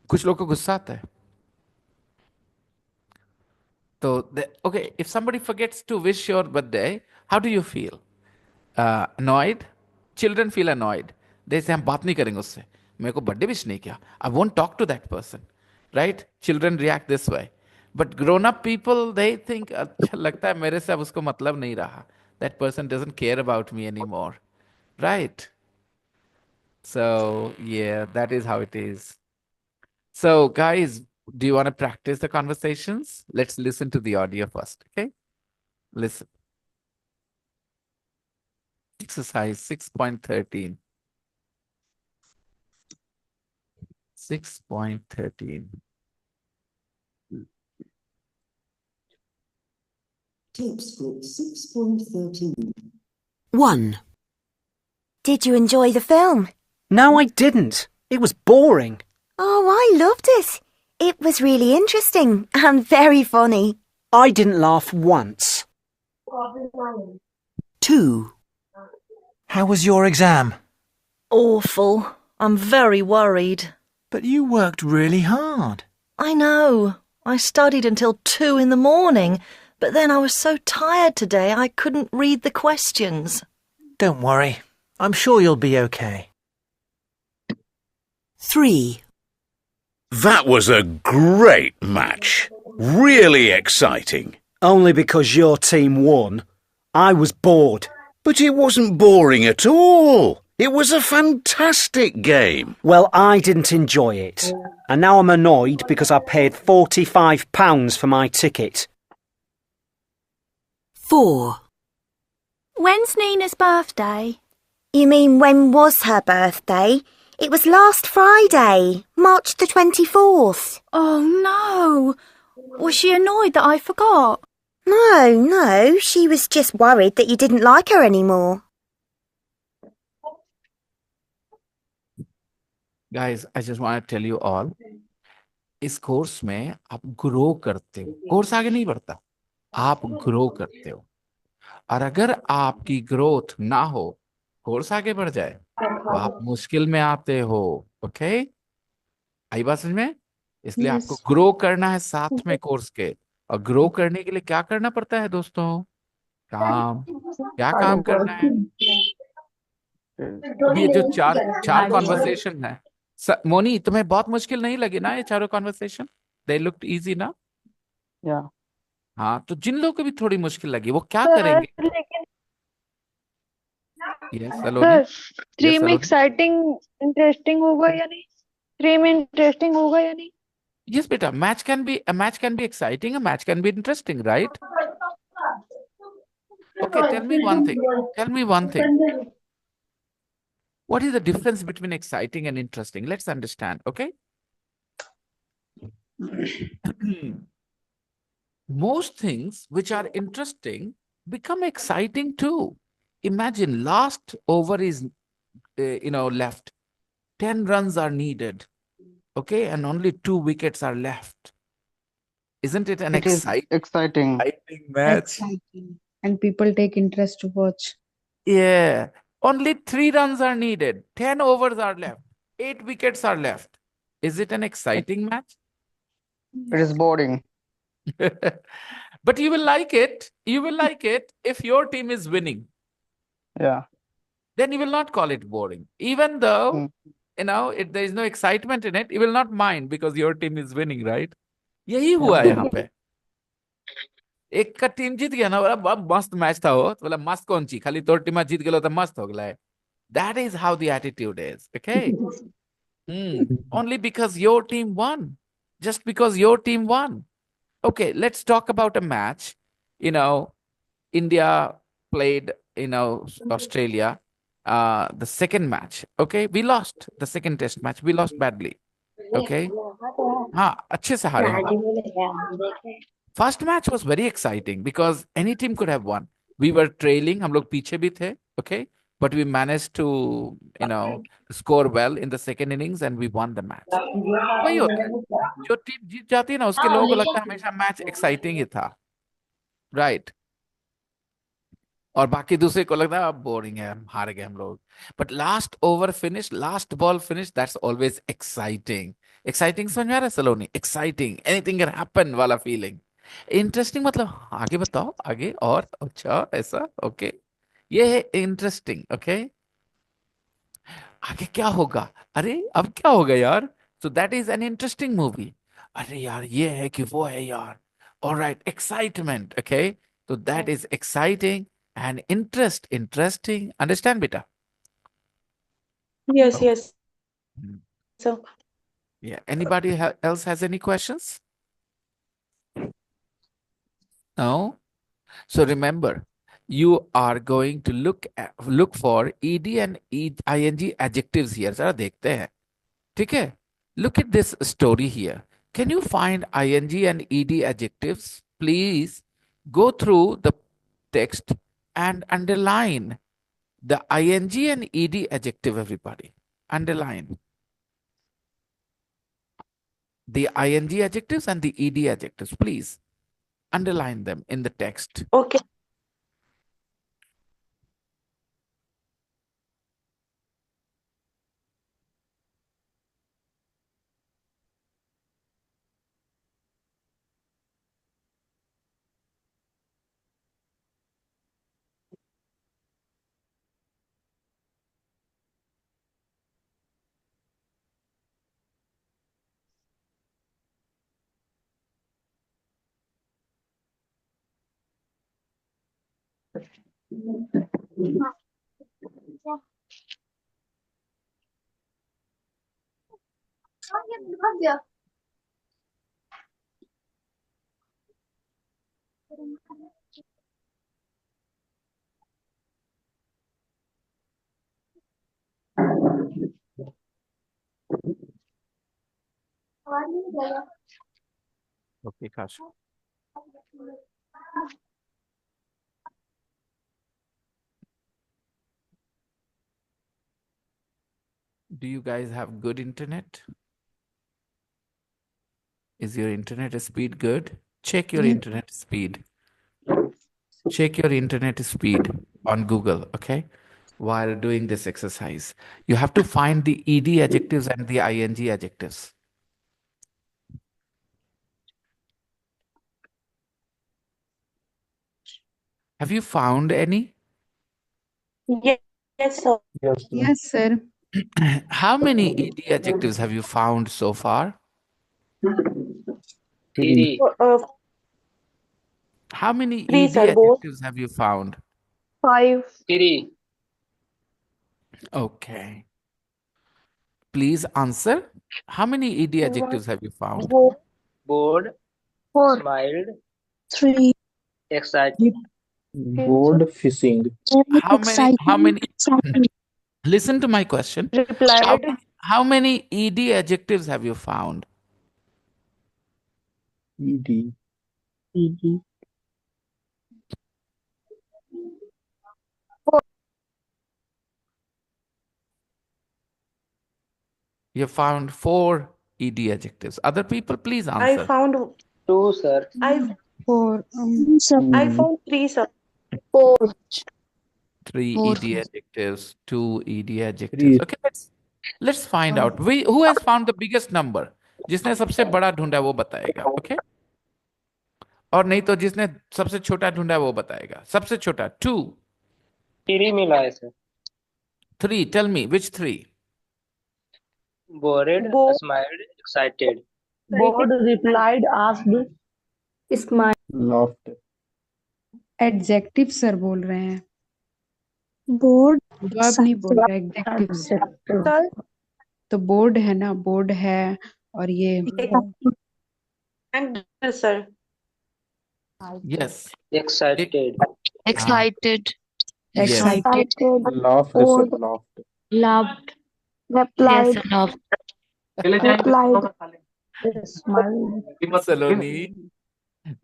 S3: कुछ लोग को गुस्सा आता है. तो okay, if somebody forgets to wish your birthday, how do you feel? Annoyed? Children feel annoyed. They say हम बात नहीं करेंगे उससे, मेरे को बर्थडे विश नहीं किया, I won't talk to that person. Right? Children react this way. But grown up people, they think अच्छा लगता है मेरे से अब उसको मतलब नहीं रहा. That person doesn't care about me anymore. Right? So yeah, that is how it is. So guys, do you want to practice the conversations? Let's listen to the audio first. Okay? Listen. Exercise 6.13. 6.13.
S10: Textbook 6.13.
S11: 1.
S10: Did you enjoy the film?
S11: No, I didn't. It was boring.
S10: Oh, I loved it. It was really interesting and very funny.
S11: I didn't laugh once. 2.
S12: How was your exam?
S13: Awful. I'm very worried.
S12: But you worked really hard.
S13: I know. I studied until 2 in the morning, but then I was so tired today I couldn't read the questions.
S12: Don't worry. I'm sure you'll be okay.
S11: 3.
S14: That was a great match. Really exciting.
S11: Only because your team won. I was bored.
S14: But it wasn't boring at all. It was a fantastic game.
S11: Well, I didn't enjoy it. And now I'm annoyed because I paid £45 for my ticket. 4.
S10: When's Nina's birthday? You mean when was her birthday? It was last Friday, March the 24th.
S15: Oh no! Was she annoyed that I forgot?
S10: No, she was just worried that you didn't like her anymore.
S3: Guys, I just want to tell you all, इस course में आप grow करते हो. Course आगे नहीं बढ़ता, आप grow करते हो. और अगर आपकी ग्रोथ ना हो, कोर्स आगे बढ़ जाए तो आप मुश्किल में आते हो. ओके, आई बात समझ में? इसलिए आपको ग्रो करना है साथ में कोर्स के. और ग्रो करने के लिए क्या करना पड़ता है दोस्तों? काम. क्या काम करना है? ये जो चार कॉन्वर्सेशन है, मोनी तुम्हें बहुत मुश्किल नहीं लगी ना ये चारों कॉन्वर्सेशन? दे लुक्ड इजी ना? हाँ, तो जिन लोगों को भी थोड़ी मुश्किल लगी वो क्या करेंगे? यस सलोनी,
S16: थ्री में एक्साइटिंग इंटरेस्टिंग होगा या नहीं? 3 में इंटरेस्टिंग होगा या नहीं?
S3: Yes, beta. Match can be exciting. A match can be interesting, right? Okay, tell me one thing. What is the difference between exciting and interesting? Let's understand, okay? Most things which are interesting become exciting too. Imagine last over is, left. 10 runs are needed, okay? And only 2 wickets are left. Isn't it an
S6: It is exciting.
S3: match?
S4: Exciting. And people take interest to watch.
S3: Yeah. Only 3 runs are needed. 10 overs are left. 8 wickets are left. Is it an exciting match?
S6: It is boring.
S3: But you will like it. You will like it if your team is winning.
S6: Yeah.
S3: Then you will not call it boring. Even though, there is no excitement in it, you will not mind because your team is winning, right? यही हुआ यहाँ पे। एक का team जीत गया ना, बोला मस्त मैच था वो, तो बोला मस्त कौन ची, खाली तोर टीम जीत गेलो तो मस्त हो गया है। That is how the attitude is, okay? Only because your team won. Just because your team won. Okay, let's talk about a match. India played, Australia, the second match. Okay, we lost the second test match. We lost badly. Okay. हाँ, अच्छे से हारे हम। First match was very exciting because any team could have won. We were trailing, हम लोग पीछे भी थे, okay? But we managed to, score well in the second innings and we won the match. वही होता है, जो टीम जीत जाती है ना, उसके लोगों को लगता है हमेशा मैच एक्साइटिंग ही था, right? और बाकी दूसरे को लगता है अब बोरिंग है, हम हार गए हम लोग। But last over finish, last ball finish, that's always exciting. Exciting समझ में आ रहा है सलोनी? एक्साइटिंग, एनीथिंग कैन हैपन वाला फीलिंग। इंटरेस्टिंग मतलब आगे बताओ, आगे और अच्छा ऐसा, ओके? ये है इंटरेस्टिंग, ओके? आगे क्या होगा? अरे अब क्या होगा यार? So that is an interesting movie. अरे यार ये है कि वो है यार। Alright, excitement, okay? तो that is exciting and interesting. Understand, beta?
S2: Yes, yes. So,
S3: yeah. Anybody else has any questions? No? So remember, you are going to look for ed and ing adjectives here. Zara dekhte hain. ठीक है? Look at this story here. Can you find ing and ed adjectives? Please go through the text and underline the ing and ed adjective, everybody. Underline the ing adjectives and the ed adjectives. Please underline them in the text.
S2: okay.
S3: Okay, Kash. Do you guys have good internet? Is your internet speed good? Check your internet speed. Check your internet speed on Google, okay? While doing this exercise, you have to find the ed adjectives and the ing adjectives. Have you found any?
S2: Yes, sir.
S4: Yes, sir.
S3: How many ed adjectives have you found so far? How many
S2: Three,
S3: ed
S2: sir, both.
S3: adjectives have you found?
S16: 5.
S3: Okay. Please answer. How many ed adjectives have you found?
S17: Bored,
S16: 4.
S17: smiled,
S16: 3.
S17: excited.
S5: Bored fishing.
S3: How many Listen to my question. How
S16: Replied.
S3: many, how many ed adjectives have you found?
S5: ED.
S4: ED.
S3: You found 4 ed adjectives. Other people, please
S2: I
S3: answer.
S2: found
S6: 2, sir.
S4: For
S2: I found 3, sir.
S3: 3
S1: 4.
S3: ed adjectives, 2 ed adjectives.
S5: 3.
S3: Okay, let's find out. Who has found the biggest number? जिसने सबसे बड़ा ढूंढा वो बताएगा. Okay? और नहीं तो जिसने सबसे छोटा ढूंढा वो बताएगा. सबसे छोटा 2.
S6: 3 मिला है sir.
S3: 3. Tell me which 3?
S6: Worried,
S2: Bored.
S6: smiled, excited.
S9: Bored, replied, asked, smiled.
S5: Laughed.
S4: Adjective sir बोल रहे हैं.
S15: Bored.
S4: वर्ब नहीं बोल रहे, एडजेक्टिव.
S2: सर
S4: तो बोर्ड है ना, बोर्ड है. और ये
S2: and sir.
S3: Yes.
S6: Excited.
S1: Excited.
S3: Yes.
S4: excited.
S5: Laughed, sir. Laughed.
S9: Loved,
S1: Yes, I love.
S9: replied, smiled.
S3: सलोनी,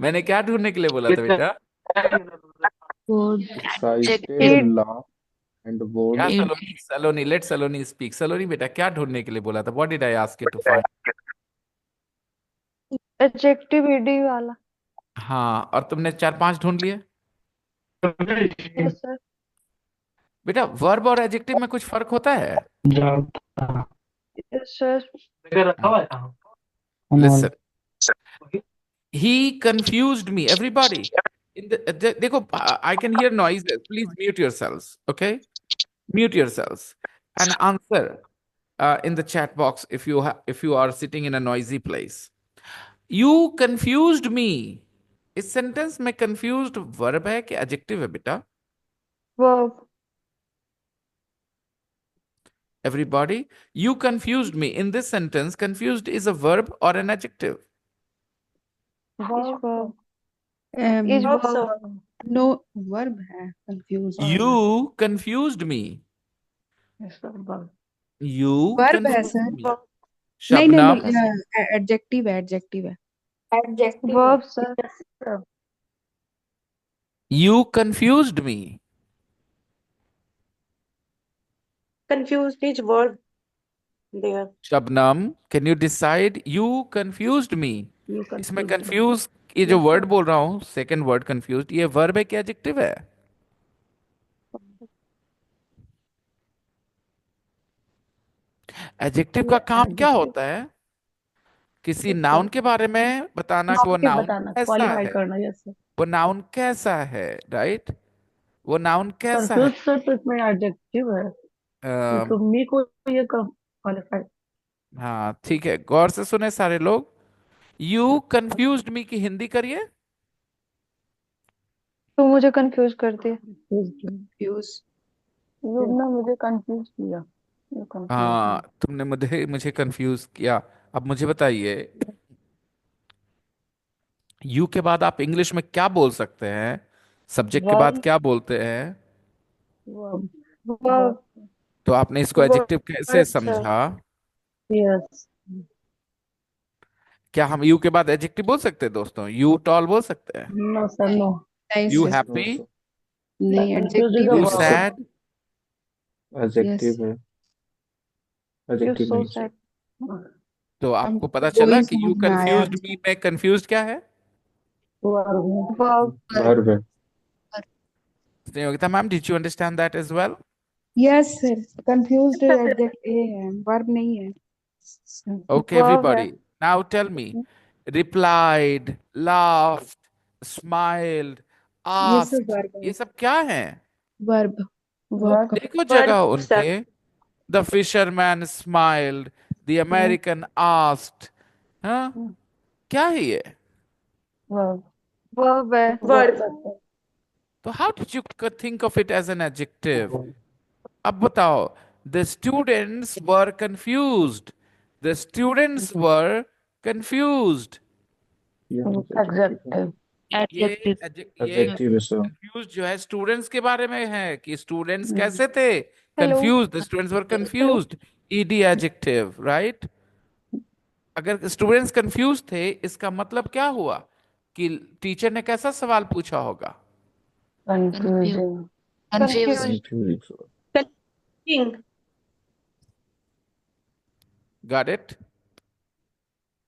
S3: मैंने क्या ढूंढने के लिए बोला था बेटा?
S5: Excited, laughed, and bored.
S3: क्या सलोनी, let सलोनी speak. सलोनी बेटा क्या ढूंढने के लिए बोला था? What did I ask you to find?
S16: Adjective ED वाला.
S3: हाँ, और तुमने 4-5 ढूंढ लिए?
S16: Yes sir.
S3: बेटा वर्ब और एडजेक्टिव में कुछ फर्क होता है?
S16: Yes sir.
S3: Listen. He confused me. Everybody. देखो, I can hear noises. Please mute yourselves. Okay? Mute yourselves and answer in the chat box if you are sitting in a noisy place. You confused me. इस sentence में confused verb है कि adjective है बेटा?
S16: Verb.
S3: Everybody, you confused me. In this sentence, confused is a verb or an adjective?
S16: Verb.
S4: Is
S16: Is
S2: verb,
S16: verb.
S2: sir.
S4: no verb है, confused.
S3: You confused me.
S9: Yes, sir, verb.
S3: You
S4: verb है
S3: confused
S4: sir.
S3: me.
S4: नहीं
S3: Shabnam,
S4: नहीं, adjective है, adjective है.
S16: Verb sir.
S3: you confused me.
S2: Confused is verb there.
S3: Shabnam, can you decide? You confused me.
S9: You
S3: इसमें
S9: confused me.
S3: confuse ये जो
S9: Yes,
S3: word
S9: sir.
S3: बोल रहा हूँ, सेकंड वर्ड confused, ये वर्ब है क्या एडजेक्टिव है? एडजेक्टिव का काम क्या होता है? किसी
S9: Yes,
S3: नाउन
S9: sir.
S3: के बारे में बताना कि वो
S9: के
S3: नाउन
S9: बताना,
S3: कैसा
S9: क्वालिफाई
S3: है,
S9: करना. Yes sir.
S3: वो नाउन कैसा है, राइट? वो नाउन कैसा है?
S9: कंफ्यूज सर तो इसमें एडजेक्टिव है.
S3: अ,
S9: तो मी को ये क्वालिफाई.
S3: हाँ ठीक है, गौर से सुने सारे लोग. यू कंफ्यूज्ड मी की हिंदी करिए.
S16: तू मुझे कंफ्यूज कर दिया.
S4: confuse.
S9: ना मुझे कंफ्यूज किया. You confused me.
S3: हाँ, तुमने मुझे कंफ्यूज किया. अब मुझे बताइए, यू के बाद आप इंग्लिश में क्या बोल सकते हैं? सब्जेक्ट के बाद
S9: Verb.
S3: क्या बोलते हैं?
S9: Verb.
S16: Verb.
S3: तो आपने इसको एडजेक्टिव कैसे
S2: Verb, sir.
S3: समझा?
S9: Yes.
S3: क्या हम यू के बाद एडजेक्टिव बोल सकते हैं दोस्तों? यू टॉल बोल सकते हैं?
S9: No sir, no.
S4: नहीं
S3: यू
S4: sir,
S3: हैप्पी?
S4: नहीं
S9: Confused is
S4: adjective
S9: a
S3: you
S9: verb.
S3: Sad?
S5: Adjective है.
S16: You're
S5: Adjective
S16: so
S5: नहीं sir.
S16: sad.
S3: तो
S4: हम
S3: आपको पता
S4: कोई
S3: चला कि यू
S4: समझ में आया.
S3: कंफ्यूज्ड मी में कंफ्यूज्ड क्या है?
S9: Verb.
S16: Verb.
S5: Verb है.
S3: Yogita ma'am, did you understand that as well?
S4: Yes sir, confused adjective है, verb नहीं है.
S3: Okay,
S16: Verb है.
S3: everybody. Now tell me, replied, laughed, smiled,
S4: ये सब
S3: asked,
S4: verb
S3: ये
S4: है.
S3: सब क्या है?
S4: verb.
S9: Verb.
S3: देखो जगह
S2: Verb, sir.
S3: उनके. The fisherman smiled, the American asked. हाँ, क्या है ये?
S9: Verb.
S16: Verb है.
S2: Verb.
S3: तो how did you think of it as an adjective? अब बताओ. The students were confused. The students were confused.
S5: Yeah,
S9: Adjective.
S3: ये
S1: Adjective.
S3: ये
S5: Adjective है sir.
S3: confused जो है स्टूडेंट्स के बारे में है कि स्टूडेंट्स कैसे थे,
S16: hello
S3: confused, the students were confused. ed adjective, right? अगर स्टूडेंट्स कंफ्यूज थे, इसका मतलब क्या हुआ कि टीचर ने कैसा सवाल पूछा होगा?
S9: Confusing.
S16: Confuse
S2: Confusing.
S3: Got it?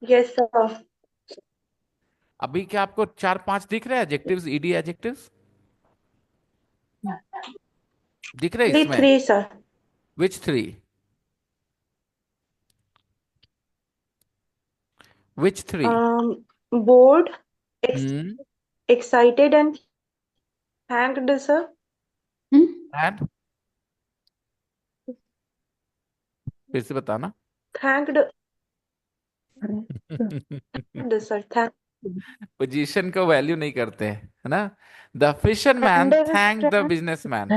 S2: Yes, sir.
S3: अभी क्या आपको 4-5 दिख रहे हैं एडजेक्टिव्स, ईडी एडजेक्टिव्स दिख रहे हैं
S2: Three,
S3: इसमें?
S2: three, sir.
S3: Which three? Which three?
S2: Bored,
S3: Hmm.
S2: excited, and thanked, sir.
S3: And फिर से बताना।
S2: Thanked, sir. Thank.
S3: पोजीशन को वैल्यू नहीं करते हैं, है ना? The fisherman thank the businessman,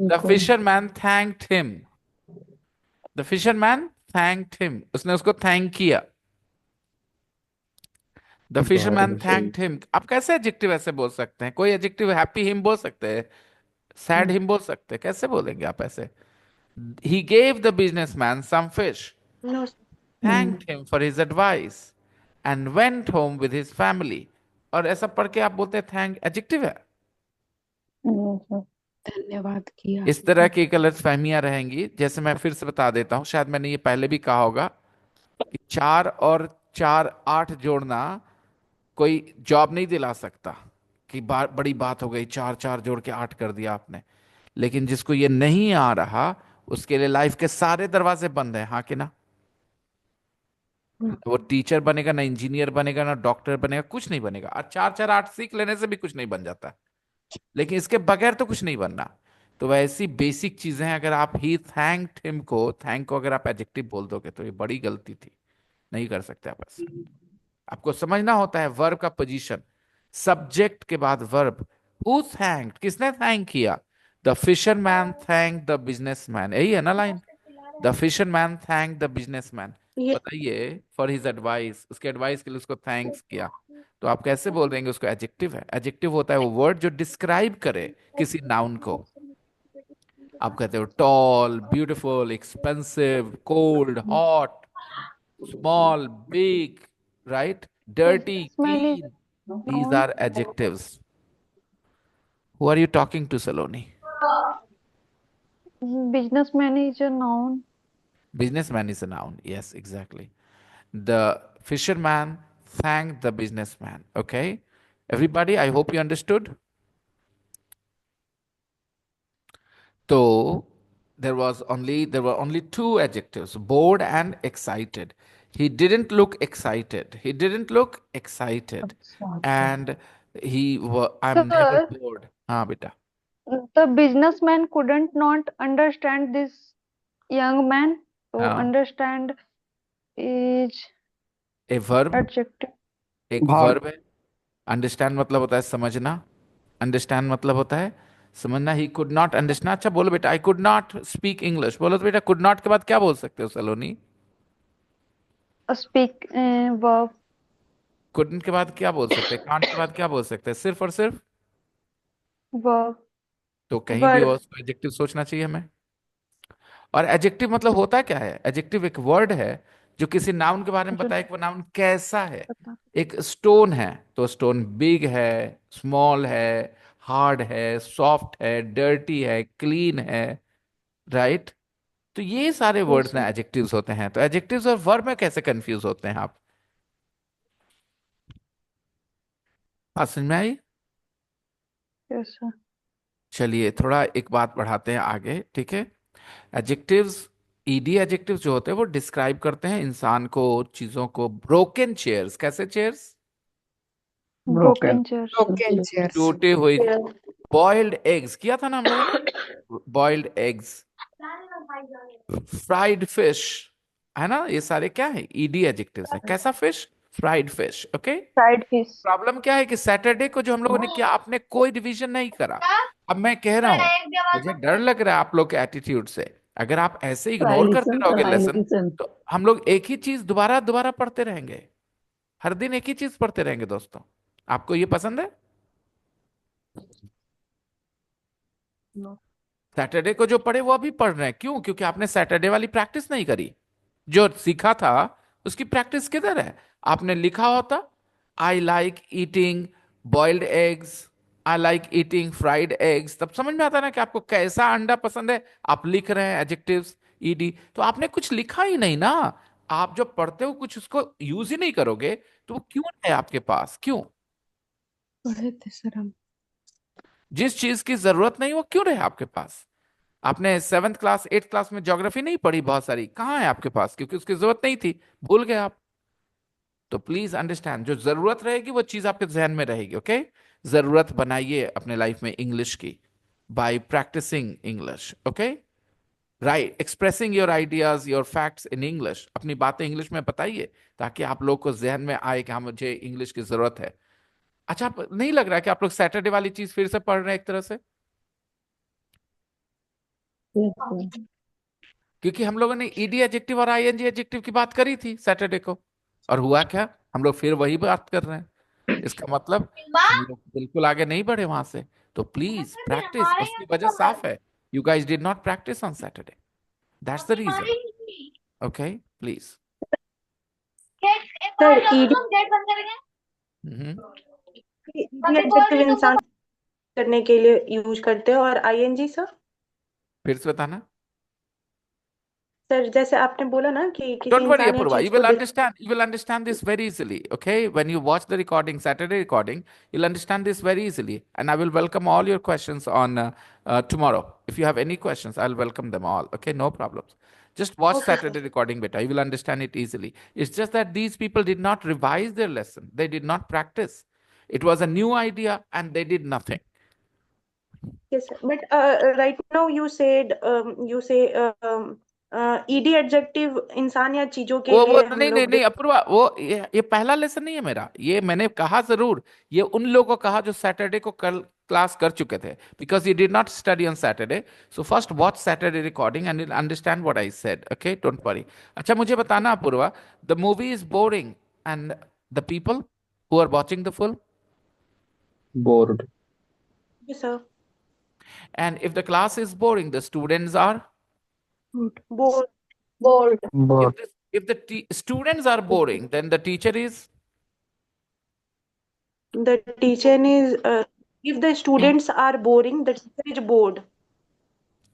S3: the fisherman thanked him, the fisherman thanked him, उसने उसको थैंक किया। The fisherman thanked him. आप कैसे एडजेक्टिव ऐसे बोल सकते हैं? कोई एडजेक्टिव हैप्पी हिम बोल सकते हैं, सैड हिम बोल सकते हैं, कैसे बोलेंगे आप ऐसे? He gave the businessman some fish,
S2: No, sir.
S3: thanked him for his advice and went home with his family। और ऐसा पढ़ के आप बोलते हैं थैंक, एडजेक्टिव है।
S4: धन्यवाद किया।
S3: इस तरह की गलतफहमियां रहेंगी। जैसे मैं फिर से बता देता हूं, शायद मैंने ये पहले भी कहा होगा कि 4 और 4 8 जोड़ना कोई जॉब नहीं दिला सकता कि बड़ी बात हो गई, 4 4 जोड़ के 8 कर दिया आपने। लेकिन जिसको ये नहीं आ रहा उसके लिए लाइफ के सारे दरवाजे बंद हैं, हाँ कि ना? वो टीचर बनेगा ना, इंजीनियर बनेगा ना, डॉक्टर बनेगा, कुछ नहीं बनेगा। और 4 4 8 सीख लेने से भी कुछ नहीं बन जाता, लेकिन इसके बगैर तो कुछ नहीं बनना। तो वैसी बेसिक चीजें हैं। अगर आप ही थैंक्ड हिम को, थैंक को अगर आप एडजेक्टिव बोल दोगे तो ये बड़ी गलती थी, नहीं कर सकते आप ऐसे। आपको समझना होता है वर्ब का पोजीशन, सब्जेक्ट के बाद वर्ब। हु थैंक्ड, किसने थैंक किया? The fisherman thank the businessman, यही है ना line? The fisherman thank the businessman. बताइए, फॉर हिज एडवाइस, उसके एडवाइस के लिए उसको थैंक्स किया। तो आप कैसे बोल देंगे उसको? एडजेक्टिव है। एडजेक्टिव होता है वो वर्ड जो डिस्क्राइब करे किसी नाउन को। आप कहते हो tall, beautiful, expensive, cold, hot, small, big, right, dirty, clean. These are adjectives. Who are you talking to, Saloni?
S16: businessman is a noun.
S3: Businessman is a noun. Yes, exactly. The fisherman thanked the businessman. Okay, everybody, I hope you understood. So there were only 2 adjectives, bored and excited. He didn't look excited. He didn't look excited. And I'm never
S16: Sir,
S3: bored. हाँ बेटा।
S16: the businessman couldn't not understand this young man. So
S3: हाँ,
S16: understand is
S3: a verb,
S16: adjective.
S3: एक
S7: भाव
S3: verb है। Understand मतलब होता है समझना, अंडरस्टैंड मतलब होता है समझना। He could not understand. अच्छा बोलो बेटा, I could not speak English. बोलो तो बेटा, कुड नॉट के बाद क्या बोल सकते हो सलोनी?
S16: Speak verb.
S3: कुडंट के बाद क्या बोल सकते हैं? कांट के बाद क्या बोल सकते हैं? सिर्फ और सिर्फ
S16: Verb.
S3: तो कहीं भी
S2: Verb.
S3: उसको एडजेक्टिव सोचना चाहिए हमें। और एडजेक्टिव मतलब होता क्या है? एडजेक्टिव एक वर्ड है जो किसी नाउन के बारे में बताए कि वो नाउन कैसा है। एक स्टोन है तो स्टोन बिग है, स्मॉल है, हार्ड है, सॉफ्ट है, डर्टी है, क्लीन है, राइट? तो ये सारे वर्ड्स ना एडजेक्टिव्स होते हैं। तो एडजेक्टिव्स और वर्ब में कैसे कंफ्यूज होते हैं आप? बात समझ में आई?
S16: Yes, sir.
S3: चलिए थोड़ा एक बात बढ़ाते हैं आगे, ठीक है? एडजेक्टिव्स, ईडी एडजेक्टिव्स जो होते हैं वो डिस्क्राइब करते हैं इंसान को, चीजों को। ब्रोकन चेयर्स, कैसे chairs?
S16: Broken chairs.
S4: Broken chairs.
S3: टूटे हुए। बॉइल्ड एग्स किया था ना हम लोगों ने, बॉइल्ड एग्स। फ्राइड फिश, है ना? ये सारे क्या है? ईडी एडजेक्टिव्स हैं। कैसा fish? Fried fish. Okay.
S16: Fried fish.
S3: Problem क्या है कि सैटरडे को जो हम लोगों ने किया, आपने कोई डिवीजन नहीं करा। अब मैं कह रहा हूं, मुझे डर लग रहा है आप लोग के एटीट्यूड से। अगर आप ऐसे इग्नोर करते रहोगे लेसन, तो हम लोग एक ही चीज दोबारा दोबारा पढ़ते रहेंगे। हर दिन एक ही चीज पढ़ते रहेंगे दोस्तों। आपको ये पसंद है? सैटरडे को जो पढ़े वो अभी पढ़ रहे हैं। क्यों? क्योंकि आपने सैटरडे वाली प्रैक्टिस नहीं करी। जो सीखा था उसकी प्रैक्टिस किधर है? आपने लिखा होता I like eating boiled eggs, I like eating fried eggs, तब समझ में आता ना कि आपको कैसा अंडा पसंद है। आप लिख रहे हैं एडजेक्टिव्स ईडी, तो आपने कुछ लिखा ही नहीं ना। आप जो पढ़ते हो कुछ उसको यूज ही नहीं करोगे तो वो क्यों है आपके पास? क्यों?
S4: पढ़े थे सर हम।
S3: जिस चीज की जरूरत नहीं वो क्यों रहे आपके पास? आपने 7th क्लास 8th क्लास में ज्योग्राफी नहीं पढ़ी? बहुत सारी कहाँ है आपके पास? क्योंकि उसकी जरूरत नहीं थी, भूल गए आप। तो प्लीज अंडरस्टैंड, जो जरूरत रहेगी वो चीज आपके जहन में रहेगी। ओके, जरूरत बनाइए अपने लाइफ में इंग्लिश की by practising English. Okay, right, expressing your ideas your facts in English. अपनी बातें इंग्लिश में बताइए ताकि आप लोग को जहन में आए कि हाँ मुझे इंग्लिश की जरूरत है। अच्छा, आप नहीं लग रहा कि आप लोग सैटरडे वाली चीज फिर से पढ़ रहे हैं एक तरह से? क्योंकि हम लोगों ने ईडी एडजेक्टिव और आईएनजी एडजेक्टिव की बात करी थी सैटरडे को, और हुआ क्या? हम लोग फिर वही बात कर रहे हैं। इसका मतलब हम लोग बिल्कुल आगे नहीं बढ़े वहां से। तो प्लीज प्रैक्टिस, उसकी वजह साफ है, you guys did not practise on Saturday, that's the reason. Okay please.
S2: Sir ED adjective इंसान करने के लिए यूज करते हैं, और आईएनजी सर?
S3: फिर से बताना।
S2: सर जैसे आपने बोला ना कि किसी
S3: Don't worry,
S2: इंसान या
S3: Apurva.
S2: चीज
S3: You
S2: को
S3: will understand. You will understand this very easily. Okay, when you watch the recording, Saturday recording, you'll understand this very easily. And I will welcome all your questions on tomorrow. If you have any questions, I'll welcome them all. Okay, no problems. Just watch Saturday recording better. You will understand it easily. It's just that these people did not revise their lesson. They did not practice. It was a new idea, and they did nothing.
S2: Yes, sir. But right now you said you say ED adjective इंसान या चीजों के
S3: वो
S2: लिए हम
S3: नहीं नहीं
S2: लोग
S3: नहीं अपूर्वा, वो ये पहला लेसन नहीं है मेरा। ये मैंने कहा जरूर, ये उन लोगों को कहा जो सैटरडे को कल क्लास कर चुके थे, because you did not study on Saturday. So first watch Saturday recording and understand what I said. Okay, don't worry. अच्छा मुझे बताना Apoorva, the movie is boring and the people who are watching the film
S5: bored.
S2: Yes, sir.
S3: and if the class is boring the students are
S2: Bored.
S9: Bored.
S5: Bored.
S3: if the students are boring then the teacher is
S2: The teacher is if the students are boring, the teacher is bored.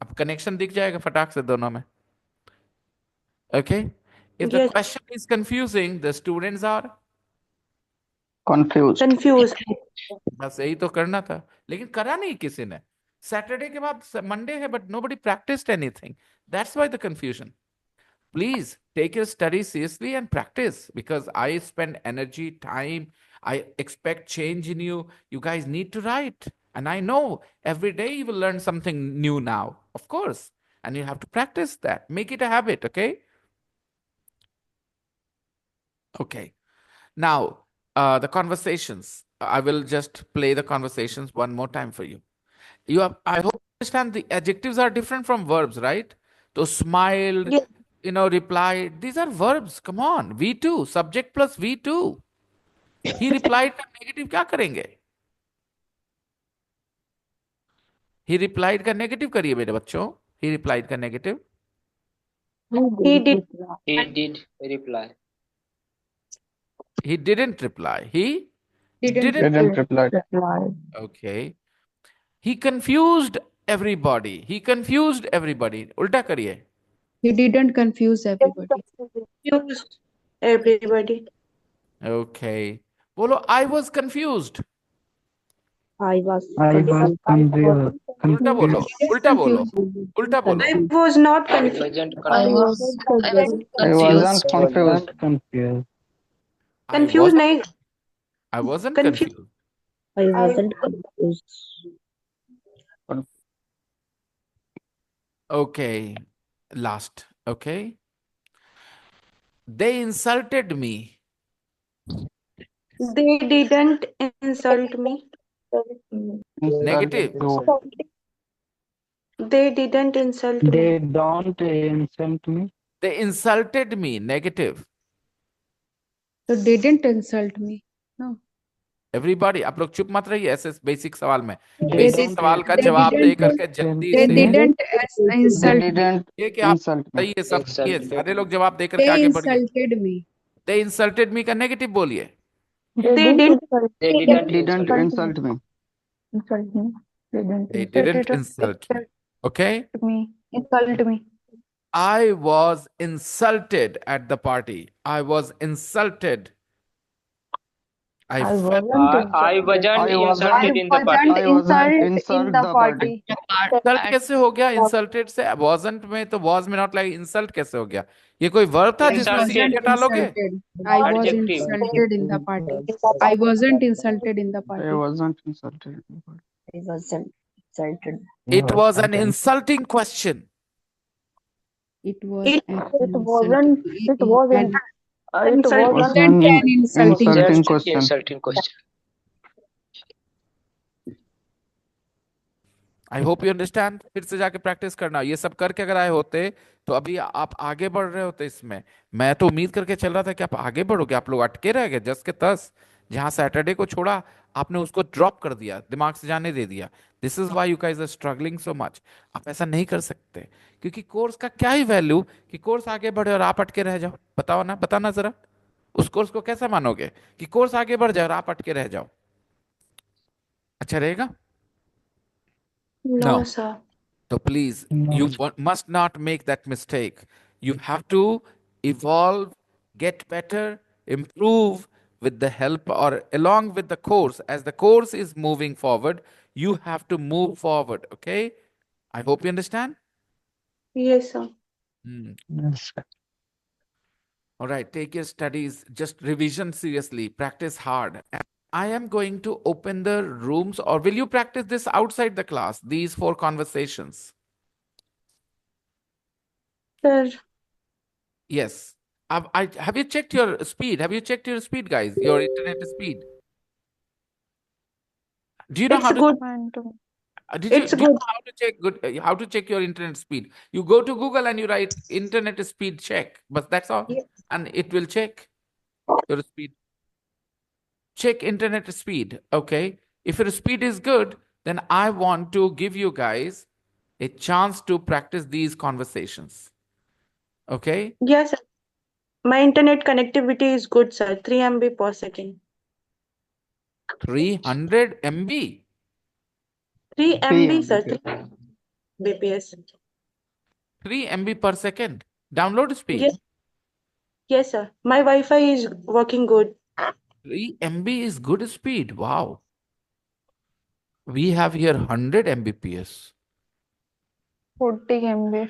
S3: अब connection दिख जाएगा फटाक से दोनों में। Okay, if the
S2: Yes.
S3: question is confusing the students are
S5: Confused.
S2: Confused.
S3: बस यही तो करना था, लेकिन करा नहीं किसी ने। सैटरडे के बाद मंडे है but nobody practiced anything. That's why the confusion. Please take your study seriously and practice, because I spend energy, time, I expect change in you. You guys need to write, and I know every day you will learn something new now, of course, and you have to practice that. Make it a habit, okay? Okay. Now, the conversations. I will just play the conversations one more time for you. You have, I hope you understand the adjectives are different from verbs, right? So smiled,
S2: Yes.
S3: Replied. These are verbs. Come on, V2, subject plus V2. He replied का negative क्या करेंगे? He replied का negative करिए मेरे बच्चों। He replied का negative.
S2: He did.
S6: He did reply.
S3: He didn't reply. He
S5: Didn't reply.
S3: Okay. He confused everybody. He confused everybody. उल्टा करिए।
S4: He didn't confuse everybody.
S2: Confused everybody.
S3: Okay. बोलो I was confused.
S9: I was
S5: confused.
S3: उल्टा बोलो, उल्टा बोलो, उल्टा बोलो।
S2: I was not
S6: I
S2: confused.
S6: wasn't
S9: I
S6: confused.
S9: was
S5: I wasn't confused. Confused.
S2: Confused नहीं.
S3: I wasn't
S2: Confused.
S3: confused.
S9: I wasn't confused.
S3: Okay. Last. Okay. They insulted me.
S2: They didn't insult me.
S3: Negative.
S2: They didn't insult me.
S5: They don't insult me.
S3: They insulted me. Negative.
S4: So didn't insult me. No.
S3: Everybody, आप लोग चुप मत रहिए ऐसे basic सवाल में।
S9: They
S3: basic
S9: don't
S3: सवाल का
S4: they
S3: जवाब दे
S4: didn't
S3: करके जल्दी
S4: they
S3: से
S4: didn't
S9: they
S4: insult me.
S9: didn't
S3: ये कि आप
S9: insult me.
S3: सही है, सब सही है,
S6: Insult.
S3: सारे लोग जवाब दे
S4: They
S3: करके आगे बढ़िए।
S4: insulted me.
S3: दे इंसल्टेड मी का नेगेटिव बोलिए।
S9: They
S2: They
S9: didn't
S2: didn't
S6: They
S9: they
S6: didn't
S9: didn't
S6: insult me.
S9: insult me. They
S3: They
S9: didn't
S3: didn't insult me. Okay?
S16: insult me.
S3: I was insulted at the party. I was insulted. I
S9: I
S3: felt
S9: wasn't
S6: I wasn't
S9: I wasn't
S6: insulted in the party.
S9: I wasn't insult the party.
S3: insult कैसे हो गया? insulted से wasn't में तो was में not like insult कैसे हो गया? ये कोई वर्ब था जिसमें
S6: Insulted.
S3: सी हटा लोगे?
S4: Insulted. I was
S6: Adjective.
S4: insulted in the party. I wasn't insulted in the
S9: I
S4: party.
S9: wasn't insulted.
S7: I wasn't insulted.
S3: It was an insulting question.
S4: It was
S2: It-
S4: an
S16: It wasn't. It wasn't. It
S2: Insult-
S16: wasn't.
S4: wasn't an insulting
S9: Insulting
S6: Just
S9: question.
S6: insulting question.
S3: I hope you understand. फिर से जाके practice करना। ये सब करके अगर आए होते तो अभी आप आगे बढ़ रहे होते इसमें। मैं तो उम्मीद करके चल रहा था कि आप आगे बढ़ोगे, आप लोग अटके रह गए जस के तस। जहां सैटरडे को छोड़ा आपने उसको ड्रॉप कर दिया, दिमाग से जाने दे दिया। This is why you guys are struggling so much. आप ऐसा नहीं कर सकते क्योंकि कोर्स का क्या ही वैल्यू कि कोर्स आगे बढ़े और आप अटके रह जाओ। बताओ ना, बताना जरा, उस कोर्स को कैसा मानोगे कि कोर्स आगे बढ़ जाए और आप अटके रह जाओ? अच्छा रहेगा?
S2: No,
S3: No.
S2: sir.
S3: So please, you must not make that mistake. You have to evolve, get better, improve with the help or along with the course. As the course is moving forward, you have to move forward. Okay? I hope you understand.
S2: Yes, sir.
S9: Yes.
S3: All right. Take your studies, just revision seriously, practice hard. And I am going to open the rooms, or will you practice this outside the class? These 4 conversations.
S2: Sir,
S3: Yes. Have you checked your speed? Have you checked your speed, guys? Your internet speed? Do you know
S2: it's
S3: how to?
S2: good.
S3: Did you
S2: It's
S3: do you
S2: good.
S3: know how to check how to check your internet speed? You go to Google and you write internet speed check, but that's all,
S2: Yes.
S3: and it will check your speed. Check internet speed. Okay. If your speed is good, then I want to give you guys a chance to practice these conversations. Okay.
S2: Yes, sir. My internet connectivity is good, sir. 3 MB per second.
S3: 300 MB.
S2: 3 MB, sir.
S9: Mbps.
S2: 3 Bps.
S3: 3 MB per second. Download speed.
S2: Yes. Yes, sir. My Wi-Fi is working good.
S3: 3 MB is good speed. Wow. We have here 100 Mbps.
S16: 40 MB.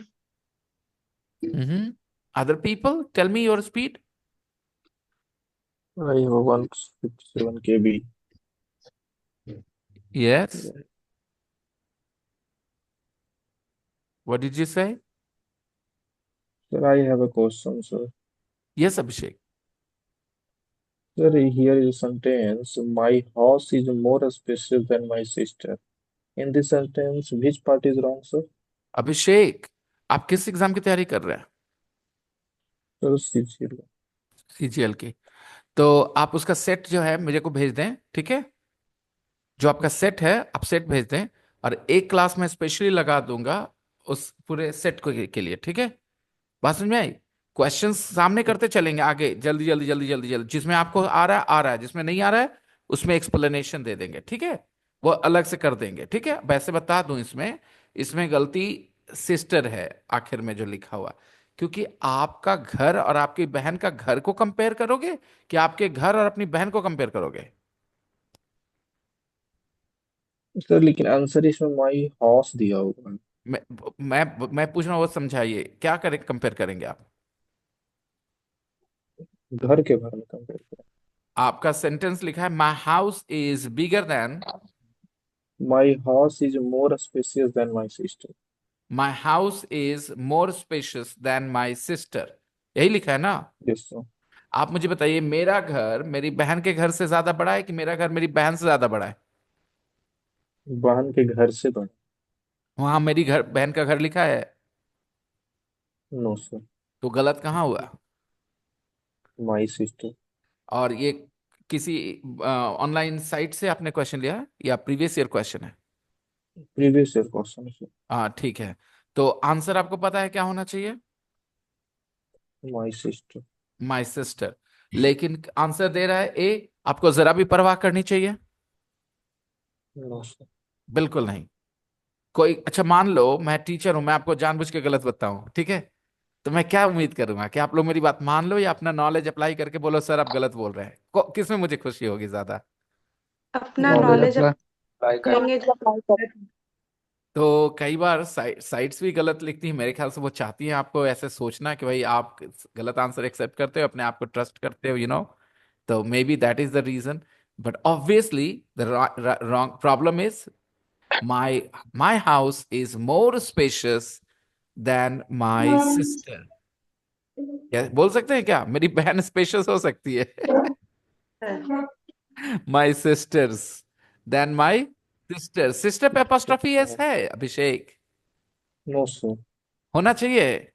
S3: Other people, tell me your speed.
S5: I have 167 KB.
S3: Yes. What did you say?
S5: Sir, I have a question, sir.
S3: Yes, Abhishek.
S5: Sir, here is a sentence. My house is more spacious than my sister. In this sentence, which part is wrong, sir?
S3: अभिषेक, आप किस exam की तैयारी कर रहे हैं?
S5: Sir, CGL.
S3: CGL की। तो आप उसका सेट जो है मुझे को भेज दें, ठीक है? जो आपका सेट है आप सेट भेज दें, और एक क्लास में स्पेशली लगा दूंगा उस पूरे सेट को के लिए, ठीक है? बात समझ में आई? क्वेश्चंस सामने करते चलेंगे आगे, जल्दी जल्दी जल्दी जल्दी जल्दी। जिसमें आपको आ रहा है, जिसमें नहीं आ रहा है उसमें एक्सप्लेनेशन दे देंगे, ठीक है? वो अलग से कर देंगे, ठीक है? वैसे बता दूं, इसमें गलती सिस्टर है आखिर में जो लिखा हुआ, क्योंकि आपका घर और आपकी बहन का घर को कंपेयर करोगे कि आपके घर और अपनी बहन को कंपेयर करोगे?
S5: सर लेकिन आंसर इसमें माई हाउस दिया होगा।
S3: मैं पूछ रहा हूँ, वो समझाइए, क्या करें, कंपेयर करेंगे आप?
S5: घर के बारे में कंपेयर करें।
S3: आपका सेंटेंस लिखा है my house is bigger than,
S5: my house is more spacious than my sister.
S3: My house is more spacious than my sister, यही लिखा है ना?
S5: Yes sir.
S3: आप मुझे बताइए, मेरा घर मेरी बहन के घर से ज्यादा बड़ा है कि मेरा घर मेरी बहन से ज्यादा बड़ा है?
S5: बहन के घर से बड़ा।
S3: वहां मेरी बहन का घर लिखा है?
S5: No sir.
S3: तो गलत कहाँ हुआ?
S5: My sister.
S3: और ये किसी ऑनलाइन साइट से आपने क्वेश्चन लिया है या प्रीवियस ईयर क्वेश्चन है?
S5: प्रीवियस ईयर क्वेश्चन है।
S3: हाँ ठीक है, तो आंसर आपको पता है क्या होना चाहिए?
S5: My sister.
S3: My sister. लेकिन आंसर दे रहा है ए। आपको जरा भी परवाह करनी चाहिए?
S5: No sir.
S3: बिल्कुल नहीं। कोई अच्छा, मान लो मैं टीचर हूं, मैं आपको जानबूझ के गलत बताऊं, ठीक है? तो मैं क्या उम्मीद करूंगा कि आप लोग मेरी बात मान लो या अपना नॉलेज अप्लाई करके बोलो सर आप गलत बोल रहे हैं? किसमें मुझे खुशी होगी ज्यादा?
S2: अपना
S5: नॉलेज
S2: नॉलेज
S5: अप्लाई।
S6: अप्लाई कर
S2: करेंगे जो
S3: तो कई बार साइट्स भी गलत लिखती हैं, मेरे ख्याल से वो चाहती हैं आपको ऐसे सोचना कि भाई आप गलत आंसर एक्सेप्ट करते हो, अपने आप को ट्रस्ट करते हो, तो maybe that is the reason. But obviously the wrong problem is my house is more spacious than my sister। क्या बोल सकते हैं क्या मेरी बहन स्पेशियस हो सकती है? my sisters than my sister। Sister पे apostrophe s है अभिषेक?
S5: No sir.
S3: होना चाहिए।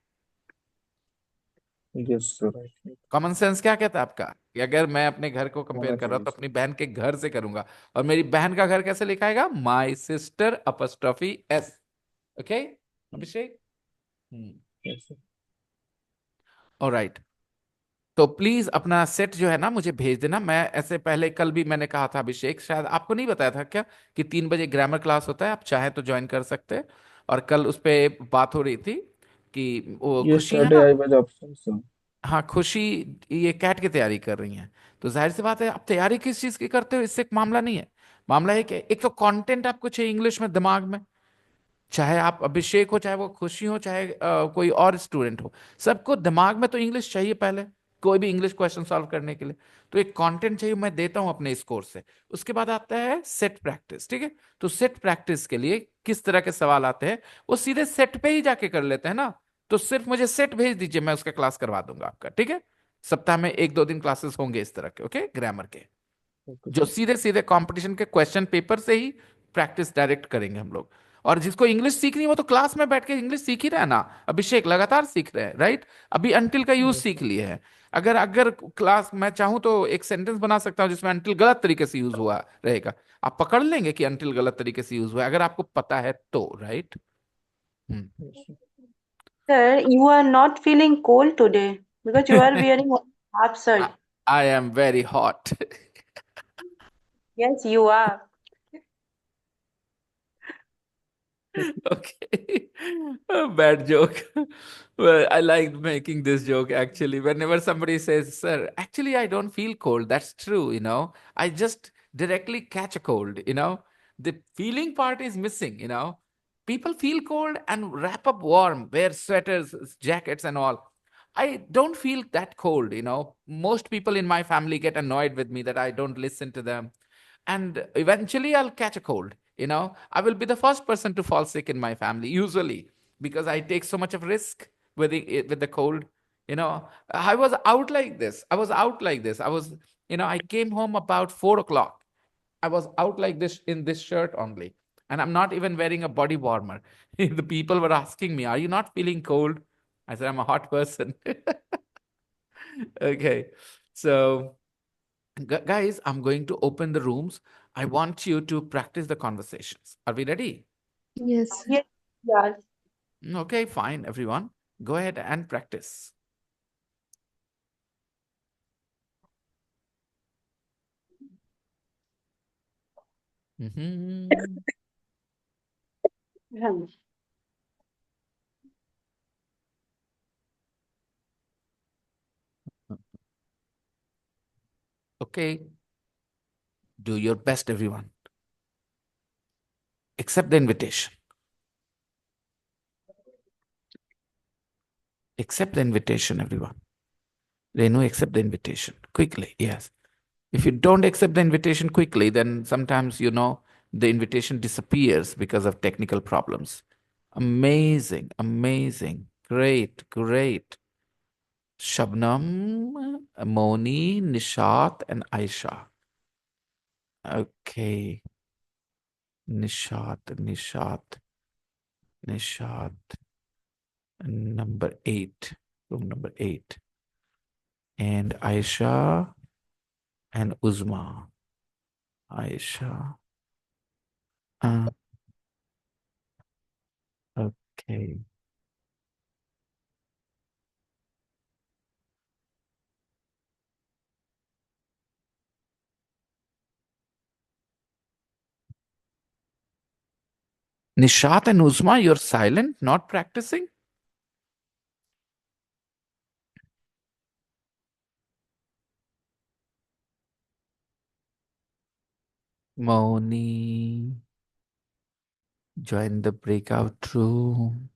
S5: Yes sir, I think
S3: common sense क्या कहता है आपका कि अगर मैं अपने घर को कंपेयर
S5: होना
S3: कर रहा हूं
S5: चाहिए
S3: तो
S5: सर।
S3: अपनी बहन के घर से करूंगा, और मेरी बहन का घर कैसे लिखाएगा? My sister apostrophe s। Okay Abhishek?
S5: Yes sir.
S3: Alright, तो प्लीज अपना सेट जो है ना मुझे भेज देना। मैं ऐसे पहले कल भी मैंने कहा था अभिषेक, शायद आपको नहीं बताया था क्या कि 3 बजे ग्रामर क्लास होता है, आप चाहें तो ज्वाइन कर सकते हैं। और कल उस पे बात हो रही थी कि वो खुशी है
S5: यस्टरडे
S3: ना।
S5: I was absent sir.
S3: हाँ खुशी ये कैट की तैयारी कर रही हैं, तो जाहिर सी बात है आप तैयारी किस चीज की करते हो इससे एक मामला नहीं है। मामला है कि एक तो कंटेंट आपको चाहिए इंग्लिश में दिमाग में, चाहे आप अभिषेक हो, चाहे वो खुशी हो, चाहे कोई और स्टूडेंट हो, सबको दिमाग में तो इंग्लिश चाहिए पहले, कोई भी इंग्लिश क्वेश्चन सॉल्व करने के लिए। तो एक कंटेंट चाहिए, मैं देता हूं अपने इस कोर्स से। उसके बाद आता है सेट प्रैक्टिस, ठीक है? तो सेट प्रैक्टिस के लिए किस तरह के सवाल आते हैं वो सीधे सेट पे ही जाके कर लेते हैं ना। तो सिर्फ मुझे सेट भेज दीजिए, मैं उसका क्लास करवा दूंगा आपका, ठीक है? सप्ताह में 1-2 दिन क्लासेस होंगे इस तरह के, ओके, ग्रामर के,
S5: ओके
S3: जो
S5: सर।
S3: सीधे सीधे कंपटीशन के क्वेश्चन पेपर से ही प्रैक्टिस डायरेक्ट करेंगे हम लोग। और जिसको इंग्लिश सीखनी है वो तो क्लास में बैठ के इंग्लिश सीख ही रहा है ना अभिषेक, लगातार सीख रहे हैं, राइट? अभी अंटिल का यूज
S5: यस
S3: सीख
S5: सर।
S3: लिए है। अगर अगर क्लास मैं चाहूं तो एक सेंटेंस बना सकता हूं जिसमें अंटिल गलत तरीके से यूज हुआ रहेगा, आप पकड़ लेंगे कि अंटिल गलत तरीके से यूज हुआ है अगर आपको पता है तो, right?
S5: Yes sir.
S2: Sir, you are not feeling cold today because you are wearing a half shirt.
S3: I am very hot।
S2: Yes, you are.
S3: Okay, a bad joke. Well, I like making this joke actually. Whenever somebody says, "Sir, actually, I don't feel cold," that's true. I just directly catch a cold. The feeling part is missing. People feel cold and wrap up warm, wear sweaters, jackets, and all. I don't feel that cold. Most people in my family get annoyed with me that I don't listen to them. And eventually I'll catch a cold. I will be the first person to fall sick in my family usually because I take so much of risk with the cold. I was out like this. I came home about 4 o'clock. I was out like this in this shirt only, and I'm not even wearing a body warmer. The people were asking me, "Are you not feeling cold?" I said, "I'm a hot person." Okay, so guys, I'm going to open the rooms. I want you to practice the conversations. Are we ready?
S4: Yes.
S2: Yes, yes.
S3: Okay, fine, everyone. Go ahead and practice. Mhm. Okay, do your best, everyone. Accept the invitation. Accept the invitation, everyone. Renu, accept the invitation quickly. Yes. If you don't accept the invitation quickly, then sometimes, the invitation disappears because of technical problems. Amazing, amazing. Great, great. Shabnam, Moni, Nishat, and Aisha. Okay. Nishat. Number 8. Room number 8. And Aisha. and Uzma. Aisha. Uh, okay. Nishat and Uzma, you're silent, not practicing? Moni, join the breakout room.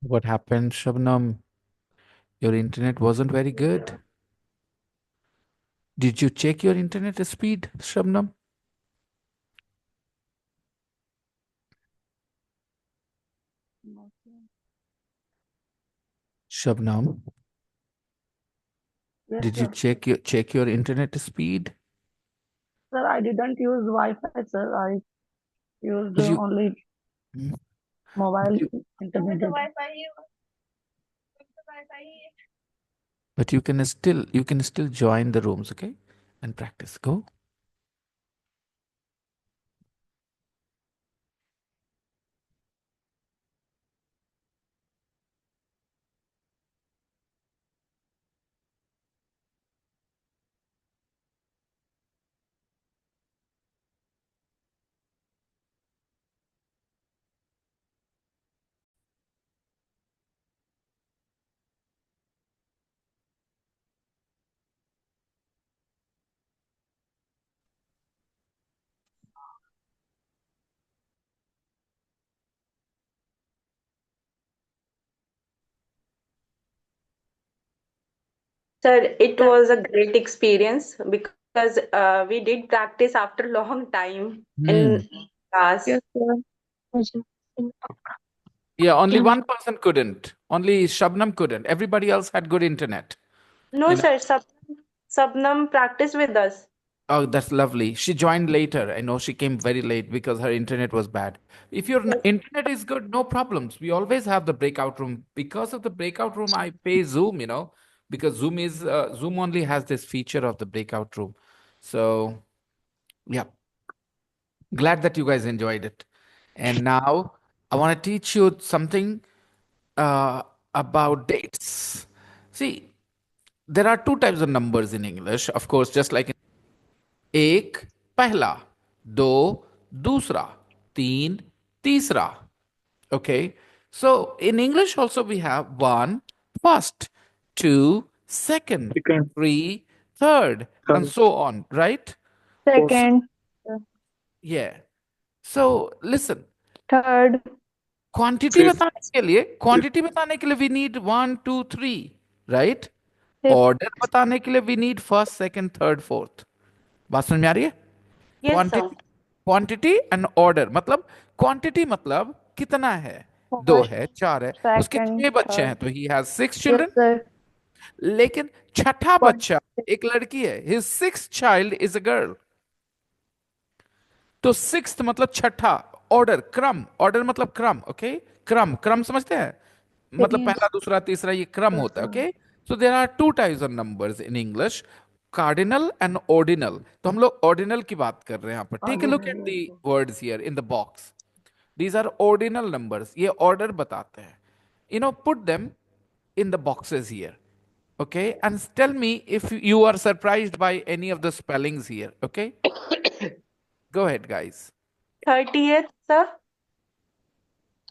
S3: What happened, Shabnam? Your internet wasn't very good. Did you check your internet speed, Shabnam? Shabnam,
S9: Yes,
S3: did you
S9: sir.
S3: check your internet speed?
S9: Sir, I didn't use Wi-Fi, sir. I used
S3: Did you?
S9: only
S3: Hmm?
S9: mobile
S3: Did you-
S9: internet.
S3: But you can still join the rooms, okay, and practice. Go.
S2: Sir, it was a great experience because we did practice after long time in class.
S16: Yes, sir.
S3: Yeah, only one person couldn't. Only Shabnam couldn't. Everybody else had good internet.
S2: No,
S3: You know?
S2: sir, Sabnam practiced with us.
S3: Oh, that's lovely. She joined later. I know she came very late because her internet was bad. If your internet is good, no problems. We always have the breakout room. Because of the breakout room, I pay Zoom, because Zoom only has this feature of the breakout room. So, yeah, glad that you guys enjoyed it. And now I want to teach you something about dates. See, there are two types of numbers in English, of course, just like एक पहला, दो दूसरा, तीन तीसरा. Okay, so in English also we have one first, two second, three third, and so on, right?
S16: Second,
S3: Yeah. So listen,
S16: third,
S3: quantity बताने के लिए we need 1 2 3, right? Order बताने के लिए we need first second third fourth. बात समझ में आ रही है?
S2: Yes, sir.
S3: Quantity and order, मतलब क्वांटिटी मतलब कितना है, 2 है, 4 है, उसके 6 बच्चे हैं, तो ही हैज 6 चिल्ड्रन. लेकिन छठा बच्चा एक लड़की है, his 6th child is a girl. तो 6th मतलब छठा, ऑर्डर क्रम, ऑर्डर मतलब क्रम. ओके, क्रम समझते हैं, मतलब पहला दूसरा तीसरा, ये क्रम होता है. Okay, so there are two types of numbers in English, cardinal and ordinal. तो हम लोग ऑर्डिनल की बात कर रहे हैं यहाँ पर. Take a look at the words here in the box. These are ordinal numbers. ये ऑर्डर बताते हैं. Put them in the boxes here. Okay, and tell me if you are surprised by any of the spellings here. Okay, go ahead guys.
S2: 30th, sir.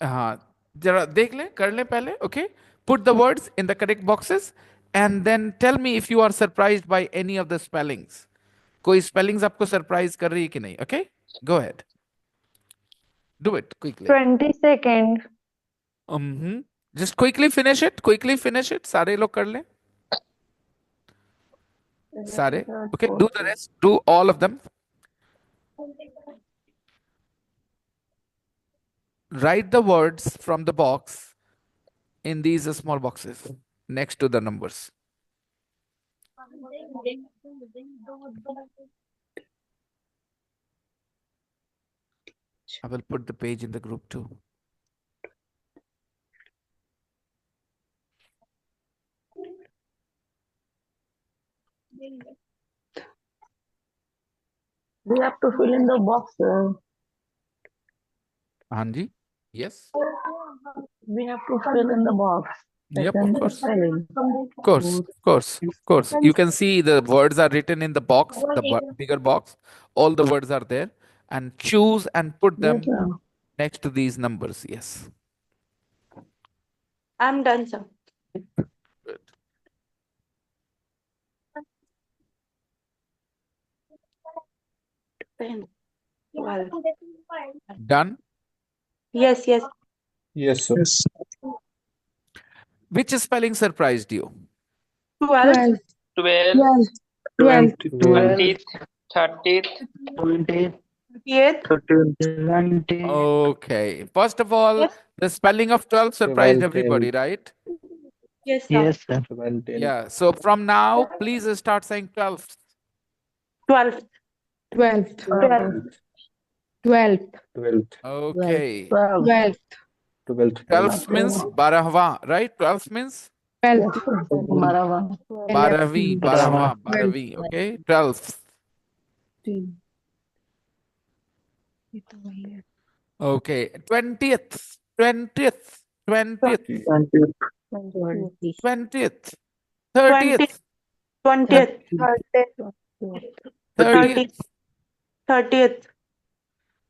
S3: हाँ, जरा देख ले, कर ले पहले. Okay, put the words in the correct boxes and then tell me if you are surprised by any of the spellings. कोई spellings आपको surprise कर रही है कि नहीं? Okay, go ahead. Do it quickly.
S16: 22nd.
S3: Just quickly finish it. Quickly finish it. सारे लोग कर ले. सारे. Okay, do the rest. Do all of them. Write the words from the box in these small boxes next to the numbers. I will put the page in the group too.
S9: We have to fill in the box.
S3: Anji? Yes.
S9: We have to fill in the box.
S3: Yep, of course. Of course. You can see the words are written in the box, the bigger box. All the words are there. And choose and put them next to these numbers. Yes.
S2: I'm done, sir.
S3: Good. Done?
S2: Yes.
S5: Yes, sir.
S3: Which spelling surprised you?
S2: 12.
S6: 12, 20th, 30th,
S2: 20th.
S3: Okay. First of all, the spelling of 12 surprised everybody, right?
S2: Yes, sir.
S9: Yes, sir.
S3: Yeah. So from now, please start saying 12.
S2: 12th.
S4: 12th.
S3: Okay.
S5: 12th.
S3: 12 means 12वां, right? 12 means 12वीं. Okay. 12th. Okay. 20th. 20th. 20th. 20th. 30th.
S2: 20th.
S3: 30th.
S2: 30th.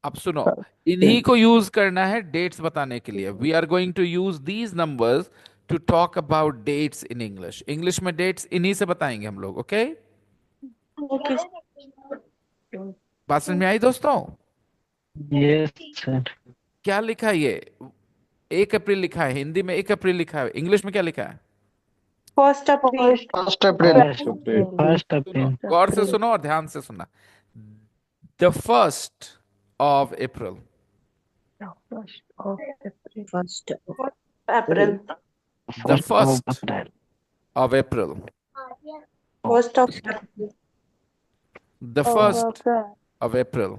S3: अब सुनो, इन्हीं को use करना है dates बताने के लिए. We are going to use these numbers to talk about dates in English. English में डेट्स इन्हीं से बताएंगे हम लोग. ओके, बात समझ में आई दोस्तों?
S9: Yes, sir.
S3: क्या लिखा है ये? 1 अप्रैल लिखा है, हिंदी में 1 अप्रैल लिखा है, इंग्लिश में क्या लिखा है?
S2: 1st April.
S6: 1st April.
S3: सुनो, गौर से सुनो और ध्यान से सुनना. The 1st of April.
S9: 1st of April.
S7: 1st
S2: April.
S3: The 1st of April.
S2: 1st of April.
S3: The 1st of April.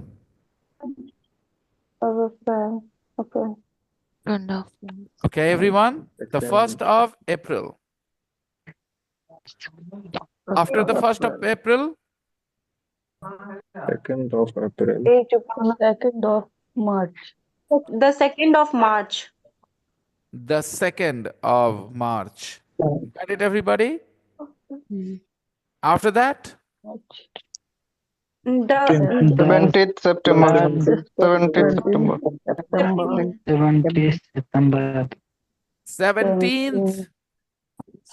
S9: Okay.
S3: Okay, everyone. The 1st of April. After the 1st of April,
S5: 2nd of April.
S9: 2nd of March.
S2: The 2nd of March.
S3: the 2nd of March. Got it, everybody? After that,
S2: The
S6: 17th September. 17th September.
S9: 17th September.
S3: 17th,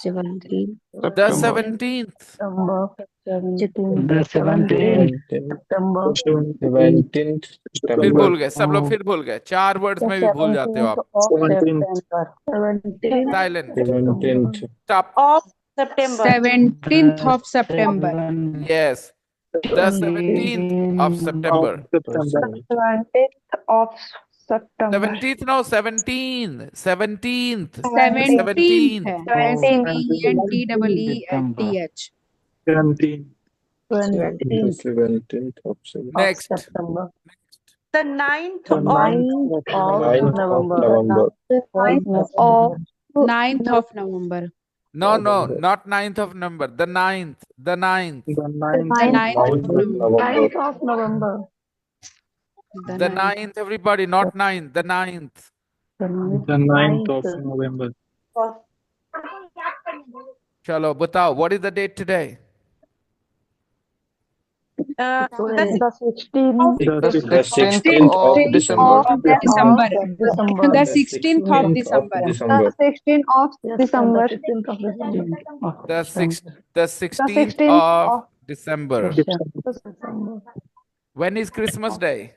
S7: 17th.
S3: the 17th.
S9: September.
S5: The
S9: 17th
S5: 17th
S3: फिर
S5: September.
S3: भूल गए सब लोग, फिर भूल गए. 4 words में भी भूल जाते हो आप.
S9: 17th
S3: Silent.
S5: 17th.
S3: Stop.
S2: of September.
S4: 17th of September.
S3: Yes. The 17th of September.
S9: 20th of September.
S3: 17th, no, 17th. 17th.
S4: 17th है.
S9: 17th.
S4: SENTEETH.
S5: 17th of September.
S3: Next.
S9: September.
S2: The 9th
S9: The
S2: of
S9: 9th of
S5: 9th of
S9: November.
S5: November.
S4: 9th of November.
S3: No, not 9th of November. The 9th. The 9th.
S4: The 9th of November.
S9: 9th of November.
S3: The 9th, everybody, not 9th. The 9th.
S9: The 9th of
S5: November.
S3: Chalo, batao, what is the date today?
S2: the
S9: The 16th.
S5: The 16th of December.
S4: December.
S9: December.
S4: The 16th of December.
S5: December.
S9: 16th of December.
S3: The 16th of December. When is Christmas Day?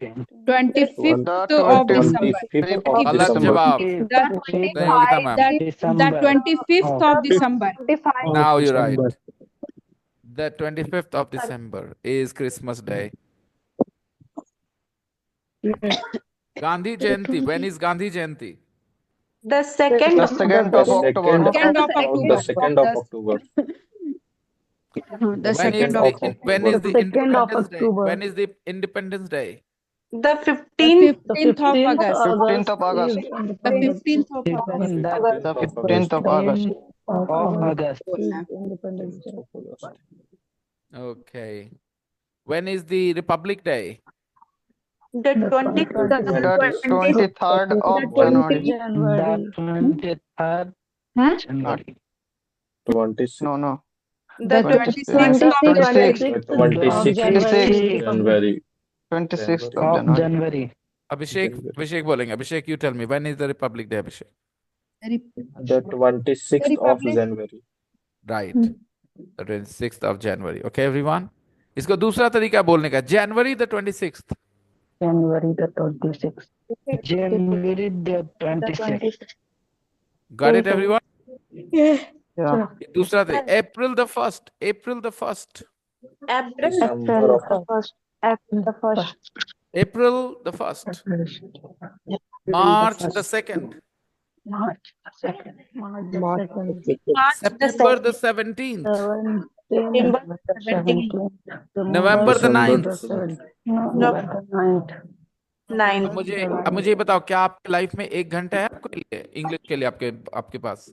S4: 25th
S6: The
S4: of December.
S5: 25th of
S3: Galat
S5: December.
S3: jawab.
S4: The
S3: Yogita ma'am.
S4: 25th of December.
S3: Now you're right. The 25th of December is Christmas Day. Gandhi Jayanti. When is Gandhi Jayanti?
S2: The 2nd
S6: The 2nd of October.
S4: 2nd of October.
S5: The 2nd of October.
S4: The
S3: When is
S4: 2nd of
S3: the when is the
S9: 2nd of
S3: Independence Day?
S9: October.
S3: When is the Independence Day?
S2: The 15th.
S4: 15th of August.
S6: 15th of August.
S4: The 15th of August.
S6: The 15th of August.
S9: Independence Day.
S3: Okay. When is the Republic Day?
S2: The 20th.
S6: The 23rd of January.
S9: January.
S5: 26th.
S6: No.
S2: The
S9: 26th of
S5: 26th January.
S6: 26th of January.
S3: Abhishek बोलेंगे. Abhishek, you tell me. When is the Republic Day, Abhishek?
S5: The 26th of January.
S3: Right. The 26th of January. Okay, everyone? इसको दूसरा तरीका बोलने का. January the 26th.
S9: January the 26th. January the 26th.
S3: Got it, everyone?
S9: Yeah.
S3: दूसरा तरीका. April the 1st. April the 1st.
S5: December of
S9: April the 1st.
S3: April the 1st. March the 2nd.
S9: March the 2nd.
S3: September the 17th.
S2: September
S3: November the 9th.
S9: November the 9th.
S2: 9th.
S3: अब मुझे ये बताओ, क्या आपकी life में 1 घंटा है आपके लिए, इंग्लिश के लिए आपके पास?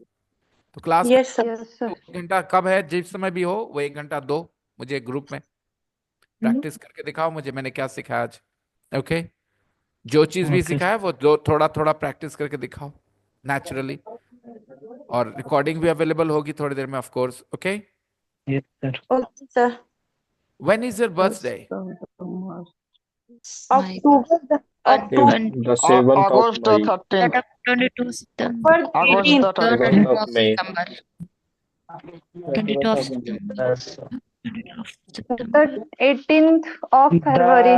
S3: तो क्लास
S2: Yes, sir.
S3: 1 घंटा कब है? जिस समय भी हो वो 1 घंटा दो मुझे ग्रुप में, प्रैक्टिस करके दिखाओ मुझे मैंने क्या सिखाया आज. ओके, जो चीज भी सिखाया वो थोड़ा थोड़ा प्रैक्टिस करके दिखाओ नेचुरली, और रिकॉर्डिंग भी अवेलेबल होगी थोड़ी देर में, of course. Okay,
S2: Okay, sir.
S3: When is your birthday?
S2: October the
S5: the 7th
S6: August the
S5: of
S6: 13th.
S1: 22 September.
S6: August the 13th.
S5: 7th of May.
S1: 22 of September.
S16: The 18th of February.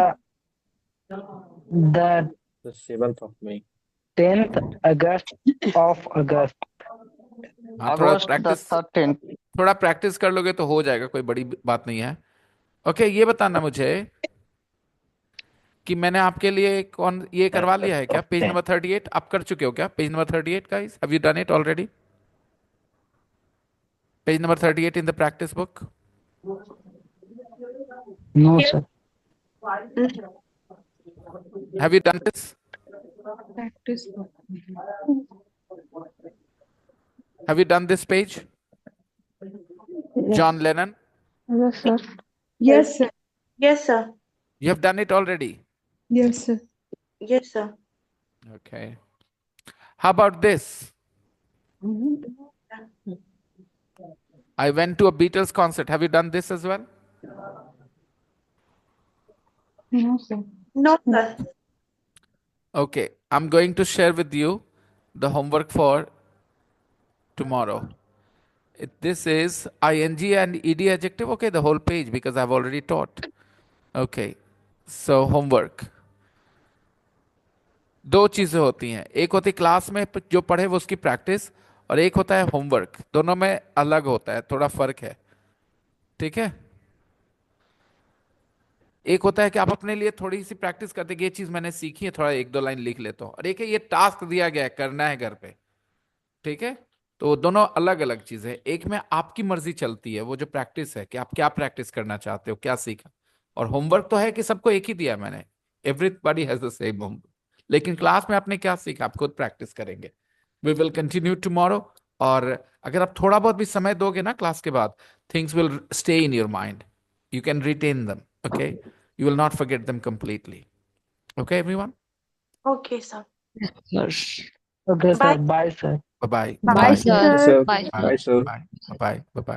S5: The 7th of May.
S9: 10th August of August.
S3: हाँ, थोड़ा
S6: August the
S3: practice
S6: 13th.
S3: थोड़ा practice कर लोगे तो हो जाएगा, कोई बड़ी बात नहीं है। ओके, ये बताना मुझे कि मैंने आपके लिए कौन ये करवा लिया है क्या, पेज नंबर 38 आप कर चुके हो क्या, page number 38 guys, have you done it already? Page number 38 in the practice book.
S6: No, sir.
S3: Have you done this?
S4: Practice.
S3: Have you done this page? John Lennon,
S16: Yes, sir.
S4: Yes, sir.
S2: Yes, sir.
S3: you have done it already?
S4: Yes, sir.
S2: Yes, sir.
S3: Okay. How about this? I went to a Beatles concert. Have you done this as well?
S16: No, sir.
S2: No, sir.
S3: Okay. I'm going to share with you the homework for tomorrow. This is ing and ed adjective. Okay, the whole page because I've already taught. Okay. So homework. दो चीजें होती हैं, एक होती class में जो पढ़े वो उसकी प्रैक्टिस, और एक होता है होमवर्क। दोनों में अलग होता है, थोड़ा फर्क है, ठीक है। एक होता है कि आप अपने लिए थोड़ी सी प्रैक्टिस करते हैं, ये चीज मैंने सीखी है, थोड़ा एक दो लाइन लिख लेता हूँ, और एक है ये टास्क दिया गया है करना है घर पे, ठीक है। तो दोनों अलग अलग चीजें। एक में आपकी मर्जी चलती है, वो जो प्रैक्टिस है कि आप क्या प्रैक्टिस करना चाहते हो, क्या सीखा। और होमवर्क तो है कि सबको एक ही दिया मैंने, everybody has the same homework. लेकिन क्लास में आपने क्या सीखा आप खुद प्रैक्टिस करेंगे। We will continue tomorrow. और अगर आप थोड़ा बहुत भी समय दोगे ना क्लास के बाद, things will stay in your mind, you can retain them, okay? You will not forget them completely. Okay, everyone?
S2: Okay, sir.
S9: Yes. Okay, sir.
S2: Bye.
S9: Bye, sir.
S3: Bye-bye.
S1: Bye,
S3: Bye.
S1: sir.
S5: Sir.
S1: Bye.
S5: Bye, sir.
S3: Bye. Bye-bye. Bye-bye.